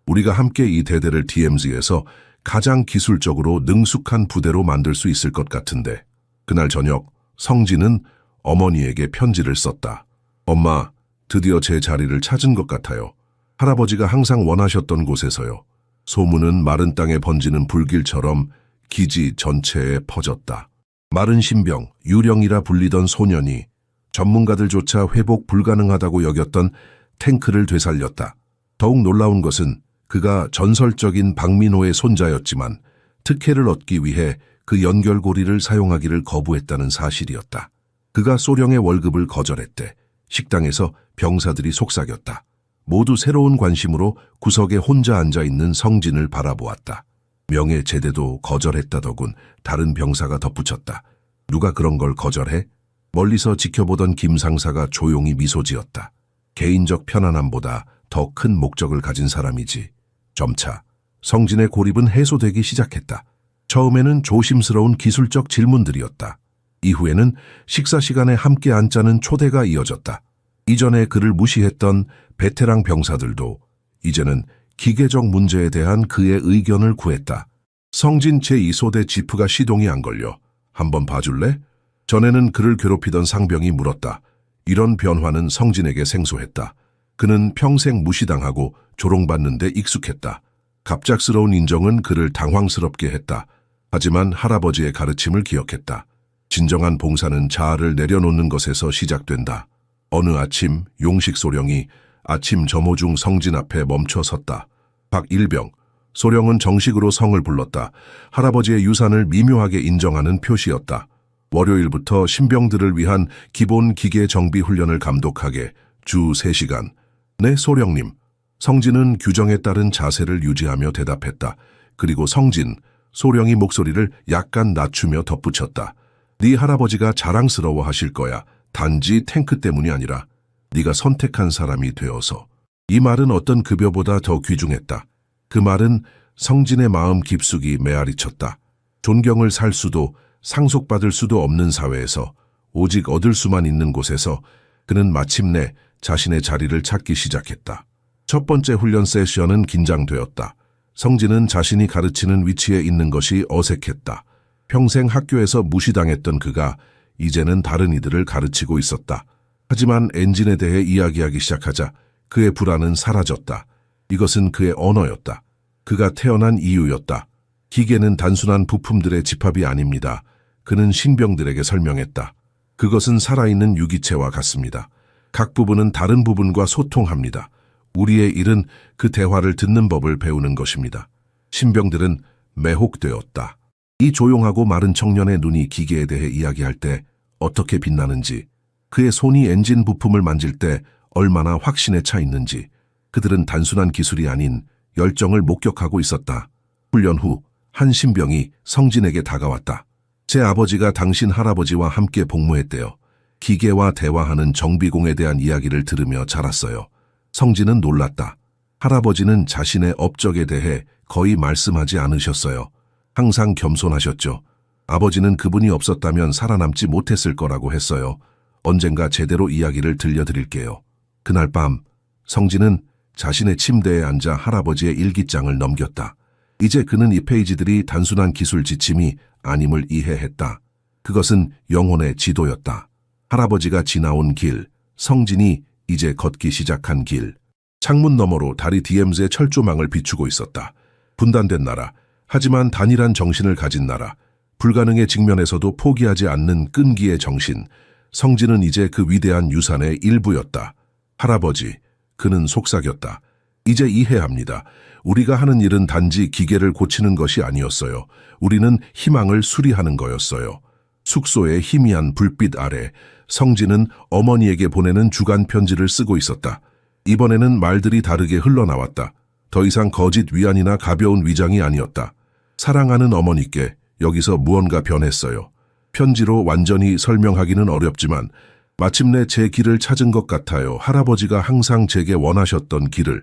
A: 우리가 함께 이 대대를 DMZ에서 가장 기술적으로 능숙한 부대로 만들 수 있을 것 같은데. 그날 저녁 성진은 어머니에게 편지를 썼다. 엄마, 드디어 제 자리를 찾은 것 같아요. 할아버지가 항상 원하셨던 곳에서요. 소문은 마른 땅에 번지는 불길처럼 기지 전체에 퍼졌다. 마른 신병, 유령이라 불리던 소년이 전문가들조차 회복 불가능하다고 여겼던 탱크를 되살렸다. 더욱 놀라운 것은 그가 전설적인 박민호의 손자였지만 특혜를 얻기 위해 그 연결고리를 사용하기를 거부했다는 사실이었다. 그가 소령의 월급을 거절했대. 식당에서 병사들이 속삭였다. 모두 새로운 관심으로 구석에 혼자 앉아있는 성진을 바라보았다. 명예 제대도 거절했다더군. 다른 병사가 덧붙였다. 누가 그런 걸 거절해? 멀리서 지켜보던 김 상사가 조용히 미소 지었다. 개인적 편안함보다 더 큰 목적을 가진 사람이지. 점차 성진의 고립은 해소되기 시작했다. 처음에는 조심스러운 기술적 질문들이었다. 이후에는 식사 시간에 함께 앉자는 초대가 이어졌다. 이전에 그를 무시했던 베테랑 병사들도 이제는 기계적 문제에 대한 그의 의견을 구했다. 성진 제2소대 지프가 시동이 안 걸려. 한번 봐줄래? 전에는 그를 괴롭히던 상병이 물었다. 이런 변화는 성진에게 생소했다. 그는 평생 무시당하고 조롱받는데 익숙했다. 갑작스러운 인정은 그를 당황스럽게 했다. 하지만 할아버지의 가르침을 기억했다. 진정한 봉사는 자아를 내려놓는 것에서 시작된다. 어느 아침 용식 소령이 아침 점호 중 성진 앞에 멈춰 섰다. 박일병, 소령은 정식으로 성을 불렀다. 할아버지의 유산을 미묘하게 인정하는 표시였다. 월요일부터 신병들을 위한 기본 기계 정비 훈련을 감독하게 주 3시간. 네, 소령님. 성진은 규정에 따른 자세를 유지하며 대답했다. 그리고 성진, 소령이 목소리를 약간 낮추며 덧붙였다. 네 할아버지가 자랑스러워 하실 거야. 단지 탱크 때문이 아니라 네가 선택한 사람이 되어서. 이 말은 어떤 급여보다 더 귀중했다. 그 말은 성진의 마음 깊숙이 메아리쳤다. 존경을 살 수도 상속받을 수도 없는 사회에서 오직 얻을 수만 있는 곳에서 그는 마침내 자신의 자리를 찾기 시작했다. 첫 번째 훈련 세션은 긴장되었다. 성진은 자신이 가르치는 위치에 있는 것이 어색했다. 평생 학교에서 무시당했던 그가 이제는 다른 이들을 가르치고 있었다. 하지만 엔진에 대해 이야기하기 시작하자 그의 불안은 사라졌다. 이것은 그의 언어였다. 그가 태어난 이유였다. 기계는 단순한 부품들의 집합이 아닙니다. 그는 신병들에게 설명했다. 그것은 살아있는 유기체와 같습니다. 각 부분은 다른 부분과 소통합니다. 우리의 일은 그 대화를 듣는 법을 배우는 것입니다. 신병들은 매혹되었다. 이 조용하고 마른 청년의 눈이 기계에 대해 이야기할 때 어떻게 빛나는지, 그의 손이 엔진 부품을 만질 때 얼마나 확신에 차 있는지, 그들은 단순한 기술이 아닌 열정을 목격하고 있었다. 훈련 후 한 신병이 성진에게 다가왔다. 제 아버지가 당신 할아버지와 함께 복무했대요. 기계와 대화하는 정비공에 대한 이야기를 들으며 자랐어요. 성진은 놀랐다. 할아버지는 자신의 업적에 대해 거의 말씀하지 않으셨어요. 항상 겸손하셨죠. 아버지는 그분이 없었다면 살아남지 못했을 거라고 했어요. 언젠가 제대로 이야기를 들려드릴게요. 그날 밤 성진은 자신의 침대에 앉아 할아버지의 일기장을 넘겼다. 이제 그는 이 페이지들이 단순한 기술 지침이 아님을 이해했다. 그것은 영혼의 지도였다. 할아버지가 지나온 길, 성진이 이제 걷기 시작한 길. 창문 너머로 달이 DMZ의 철조망을 비추고 있었다. 분단된 나라, 하지만 단일한 정신을 가진 나라, 불가능의 직면에서도 포기하지 않는 끈기의 정신. 성진은 이제 그 위대한 유산의 일부였다. 할아버지, 그는 속삭였다. 이제 이해합니다. 우리가 하는 일은 단지 기계를 고치는 것이 아니었어요. 우리는 희망을 수리하는 거였어요. 숙소의 희미한 불빛 아래 성진은 어머니에게 보내는 주간 편지를 쓰고 있었다. 이번에는 말들이 다르게 흘러나왔다. 더 이상 거짓 위안이나 가벼운 위장이 아니었다. 사랑하는 어머니께 여기서 무언가 변했어요. 편지로 완전히 설명하기는 어렵지만 마침내 제 길을 찾은 것 같아요. 할아버지가 항상 제게 원하셨던 길을.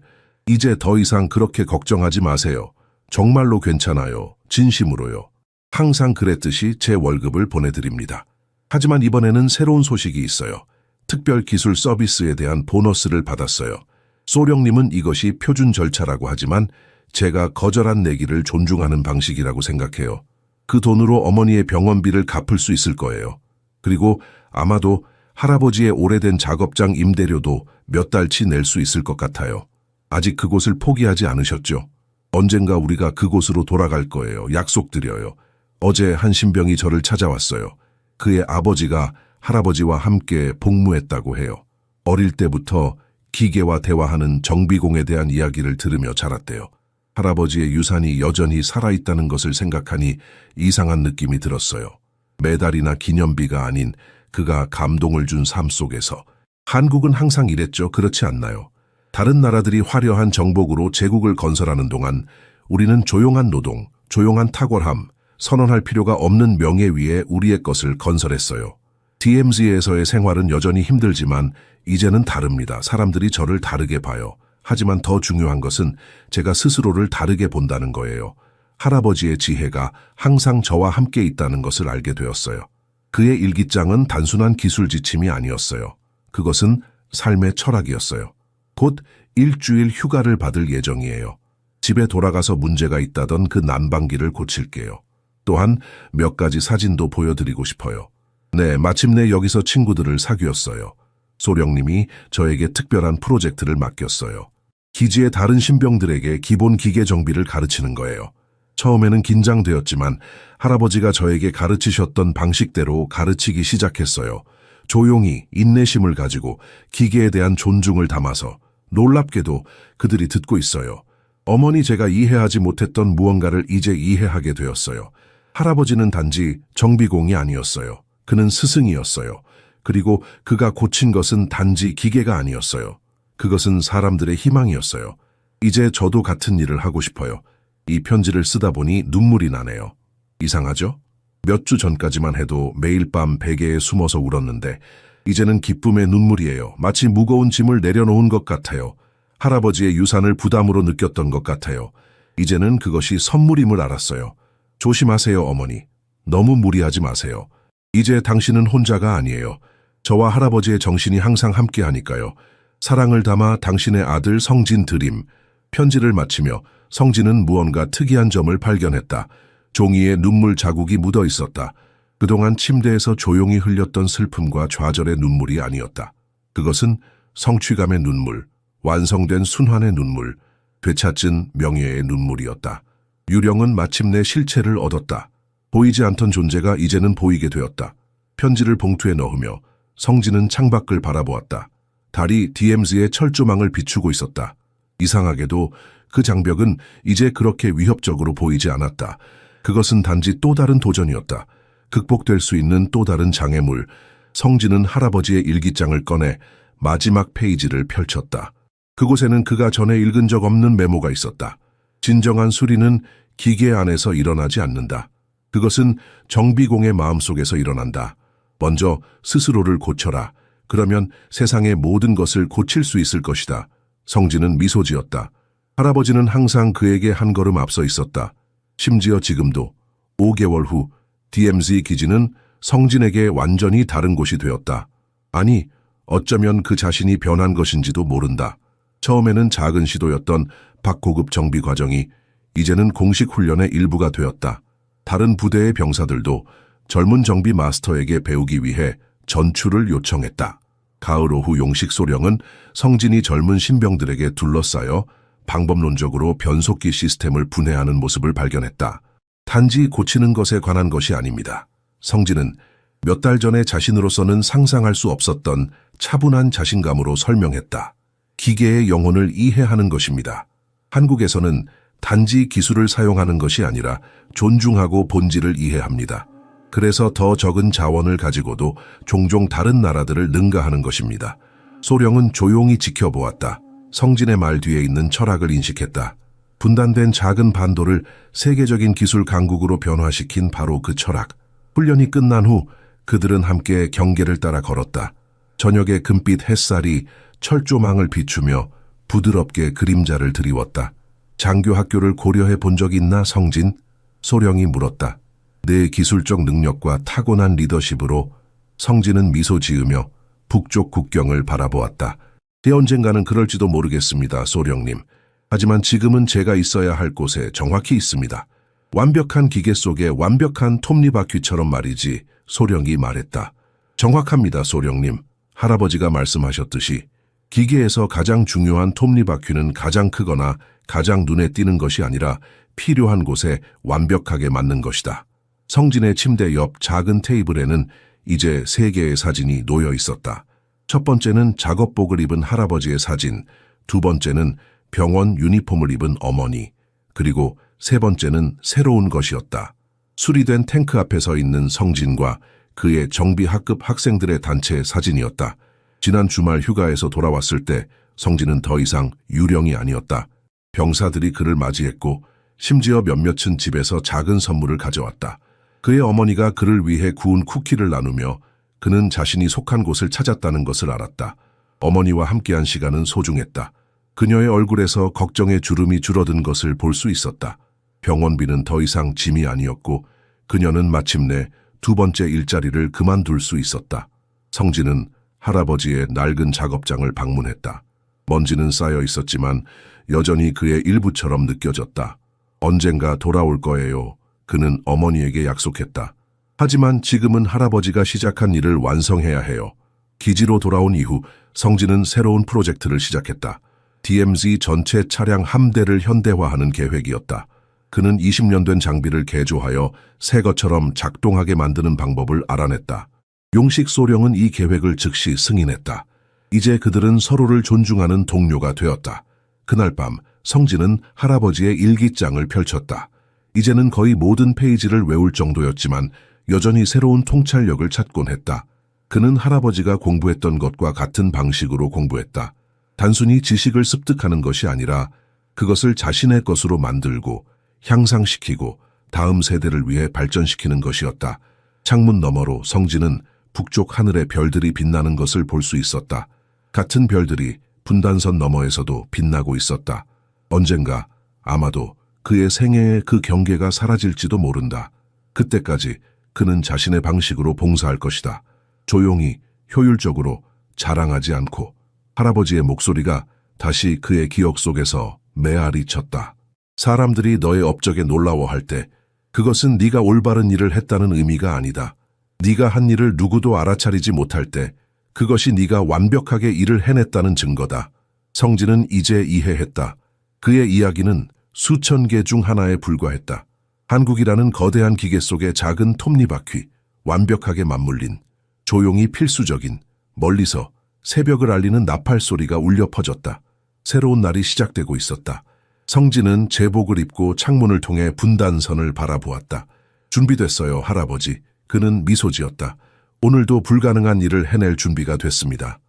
A: 이제 더 이상 그렇게 걱정하지 마세요. 정말로 괜찮아요. 진심으로요. 항상 그랬듯이 제 월급을 보내드립니다. 하지만 이번에는 새로운 소식이 있어요. 특별 기술 서비스에 대한 보너스를 받았어요. 소령님은 이것이 표준 절차라고 하지만 제가 거절한 내기를 존중하는 방식이라고 생각해요. 그 돈으로 어머니의 병원비를 갚을 수 있을 거예요. 그리고 아마도 할아버지의 오래된 작업장 임대료도 몇 달치 낼 수 있을 것 같아요. 아직 그곳을 포기하지 않으셨죠? 언젠가 우리가 그곳으로 돌아갈 거예요. 약속드려요. 어제 한 신병이 저를 찾아왔어요. 그의 아버지가 할아버지와 함께 복무했다고 해요. 어릴 때부터 기계와 대화하는 정비공에 대한 이야기를 들으며 자랐대요. 할아버지의 유산이 여전히 살아있다는 것을 생각하니 이상한 느낌이 들었어요. 메달이나 기념비가 아닌 그가 감동을 준 삶 속에서. 한국은 항상 이랬죠. 그렇지 않나요? 다른 나라들이 화려한 정복으로 제국을 건설하는 동안 우리는 조용한 노동, 조용한 탁월함, 선언할 필요가 없는 명예 위에 우리의 것을 건설했어요. DMZ에서의 생활은 여전히 힘들지만 이제는 다릅니다. 사람들이 저를 다르게 봐요. 하지만 더 중요한 것은 제가 스스로를 다르게 본다는 거예요. 할아버지의 지혜가 항상 저와 함께 있다는 것을 알게 되었어요. 그의 일기장은 단순한 기술 지침이 아니었어요. 그것은 삶의 철학이었어요. 곧 일주일 휴가를 받을 예정이에요. 집에 돌아가서 문제가 있다던 그 난방기를 고칠게요. 또한 몇 가지 사진도 보여드리고 싶어요. 네, 마침내 여기서 친구들을 사귀었어요. 소령님이 저에게 특별한 프로젝트를 맡겼어요. 기지의 다른 신병들에게 기본 기계 정비를 가르치는 거예요. 처음에는 긴장되었지만 할아버지가 저에게 가르치셨던 방식대로 가르치기 시작했어요. 조용히 인내심을 가지고 기계에 대한 존중을 담아서. 놀랍게도 그들이 듣고 있어요. 어머니, 제가 이해하지 못했던 무언가를 이제 이해하게 되었어요. 할아버지는 단지 정비공이 아니었어요. 그는 스승이었어요. 그리고 그가 고친 것은 단지 기계가 아니었어요. 그것은 사람들의 희망이었어요. 이제 저도 같은 일을 하고 싶어요. 이 편지를 쓰다 보니 눈물이 나네요. 이상하죠? 몇 주 전까지만 해도 매일 밤 베개에 숨어서 울었는데 이제는 기쁨의 눈물이에요. 마치 무거운 짐을 내려놓은 것 같아요. 할아버지의 유산을 부담으로 느꼈던 것 같아요. 이제는 그것이 선물임을 알았어요. 조심하세요, 어머니. 너무 무리하지 마세요. 이제 당신은 혼자가 아니에요. 저와 할아버지의 정신이 항상 함께 하니까요. 사랑을 담아 당신의 아들 성진 드림. 편지를 마치며 성진은 무언가 특이한 점을 발견했다. 종이에 눈물 자국이 묻어 있었다. 그동안 침대에서 조용히 흘렸던 슬픔과 좌절의 눈물이 아니었다. 그것은 성취감의 눈물, 완성된 순환의 눈물, 되찾은 명예의 눈물이었다. 유령은 마침내 실체를 얻었다. 보이지 않던 존재가 이제는 보이게 되었다. 편지를 봉투에 넣으며 성진은 창밖을 바라보았다. 달이 DMZ의 철조망을 비추고 있었다. 이상하게도 그 장벽은 이제 그렇게 위협적으로 보이지 않았다. 그것은 단지 또 다른 도전이었다. 극복될 수 있는 또 다른 장애물. 성진은 할아버지의 일기장을 꺼내 마지막 페이지를 펼쳤다. 그곳에는 그가 전에 읽은 적 없는 메모가 있었다. 진정한 수리는 기계 안에서 일어나지 않는다. 그것은 정비공의 마음속에서 일어난다. 먼저 스스로를 고쳐라. 그러면 세상의 모든 것을 고칠 수 있을 것이다. 성진은 미소 지었다. 할아버지는 항상 그에게 한 걸음 앞서 있었다. 심지어 지금도 5개월 후 DMZ 기지는 성진에게 완전히 다른 곳이 되었다. 아니, 어쩌면 그 자신이 변한 것인지도 모른다. 처음에는 작은 시도였던 박고급 정비 과정이 이제는 공식 훈련의 일부가 되었다. 다른 부대의 병사들도 젊은 정비 마스터에게 배우기 위해 전출을 요청했다. 가을 오후 용식 소령은 성진이 젊은 신병들에게 둘러싸여 방법론적으로 변속기 시스템을 분해하는 모습을 발견했다. 단지 고치는 것에 관한 것이 아닙니다. 성진은 몇 달 전에 자신으로서는 상상할 수 없었던 차분한 자신감으로 설명했다. 기계의 영혼을 이해하는 것입니다. 한국에서는 단지 기술을 사용하는 것이 아니라 존중하고 본질을 이해합니다. 그래서 더 적은 자원을 가지고도 종종 다른 나라들을 능가하는 것입니다. 소령은 조용히 지켜보았다. 성진의 말 뒤에 있는 철학을 인식했다. 분단된 작은 반도를 세계적인 기술 강국으로 변화시킨 바로 그 철학. 훈련이 끝난 후 그들은 함께 경계를 따라 걸었다. 저녁의 금빛 햇살이 철조망을 비추며 부드럽게 그림자를 드리웠다. 장교 학교를 고려해 본 적 있나, 성진? 소령이 물었다. 내 기술적 능력과 타고난 리더십으로. 성진은 미소 지으며 북쪽 국경을 바라보았다. 언젠가는 그럴지도 모르겠습니다, 소령님. 하지만 지금은 제가 있어야 할 곳에 정확히 있습니다. 완벽한 기계 속에 완벽한 톱니바퀴처럼 말이지, 소령이 말했다. 정확합니다, 소령님. 할아버지가 말씀하셨듯이 기계에서 가장 중요한 톱니바퀴는 가장 크거나 가장 눈에 띄는 것이 아니라 필요한 곳에 완벽하게 맞는 것이다. 성진의 침대 옆 작은 테이블에는 이제 3개의 사진이 놓여 있었다. 첫 번째는 작업복을 입은 할아버지의 사진, 두 번째는 병원 유니폼을 입은 어머니, 그리고 세 번째는 새로운 것이었다. 수리된 탱크 앞에 서 있는 성진과 그의 정비 학급 학생들의 단체 사진이었다. 지난 주말 휴가에서 돌아왔을 때 성진은 더 이상 유령이 아니었다. 병사들이 그를 맞이했고 심지어 몇몇은 집에서 작은 선물을 가져왔다. 그의 어머니가 그를 위해 구운 쿠키를 나누며 그는 자신이 속한 곳을 찾았다는 것을 알았다. 어머니와 함께한 시간은 소중했다. 그녀의 얼굴에서 걱정의 주름이 줄어든 것을 볼 수 있었다. 병원비는 더 이상 짐이 아니었고 그녀는 마침내 두 번째 일자리를 그만둘 수 있었다. 성진은 할아버지의 낡은 작업장을 방문했다. 먼지는 쌓여 있었지만 여전히 그의 일부처럼 느껴졌다. 언젠가 돌아올 거예요. 그는 어머니에게 약속했다. 하지만 지금은 할아버지가 시작한 일을 완성해야 해요. 기지로 돌아온 이후 성진은 새로운 프로젝트를 시작했다. DMZ 전체 차량 함대를 현대화하는 계획이었다. 그는 20년 된 장비를 개조하여 새 것처럼 작동하게 만드는 방법을 알아냈다. 용식 소령은 이 계획을 즉시 승인했다. 이제 그들은 서로를 존중하는 동료가 되었다. 그날 밤 성진은 할아버지의 일기장을 펼쳤다. 이제는 거의 모든 페이지를 외울 정도였지만 여전히 새로운 통찰력을 찾곤 했다. 그는 할아버지가 공부했던 것과 같은 방식으로 공부했다. 단순히 지식을 습득하는 것이 아니라 그것을 자신의 것으로 만들고 향상시키고 다음 세대를 위해 발전시키는 것이었다. 창문 너머로 성진은 북쪽 하늘의 별들이 빛나는 것을 볼 수 있었다. 같은 별들이 분단선 너머에서도 빛나고 있었다. 언젠가 아마도 그의 생애의 그 경계가 사라질지도 모른다. 그때까지 그는 자신의 방식으로 봉사할 것이다. 조용히, 효율적으로, 자랑하지 않고. 할아버지의 목소리가 다시 그의 기억 속에서 메아리 쳤다. 사람들이 너의 업적에 놀라워할 때 그것은 네가 올바른 일을 했다는 의미가 아니다. 네가 한 일을 누구도 알아차리지 못할 때 그것이 네가 완벽하게 일을 해냈다는 증거다. 성진은 이제 이해했다. 그의 이야기는 수천 개 중 하나에 불과했다. 한국이라는 거대한 기계 속의 작은 톱니바퀴, 완벽하게 맞물린, 조용히 필수적인, 멀리서 새벽을 알리는 나팔 소리가 울려 퍼졌다. 새로운 날이 시작되고 있었다. 성진은 제복을 입고 창문을 통해 분단선을 바라보았다. 준비됐어요, 할아버지. 그는 미소 지었다. 오늘도 불가능한 일을 해낼 준비가 됐습니다.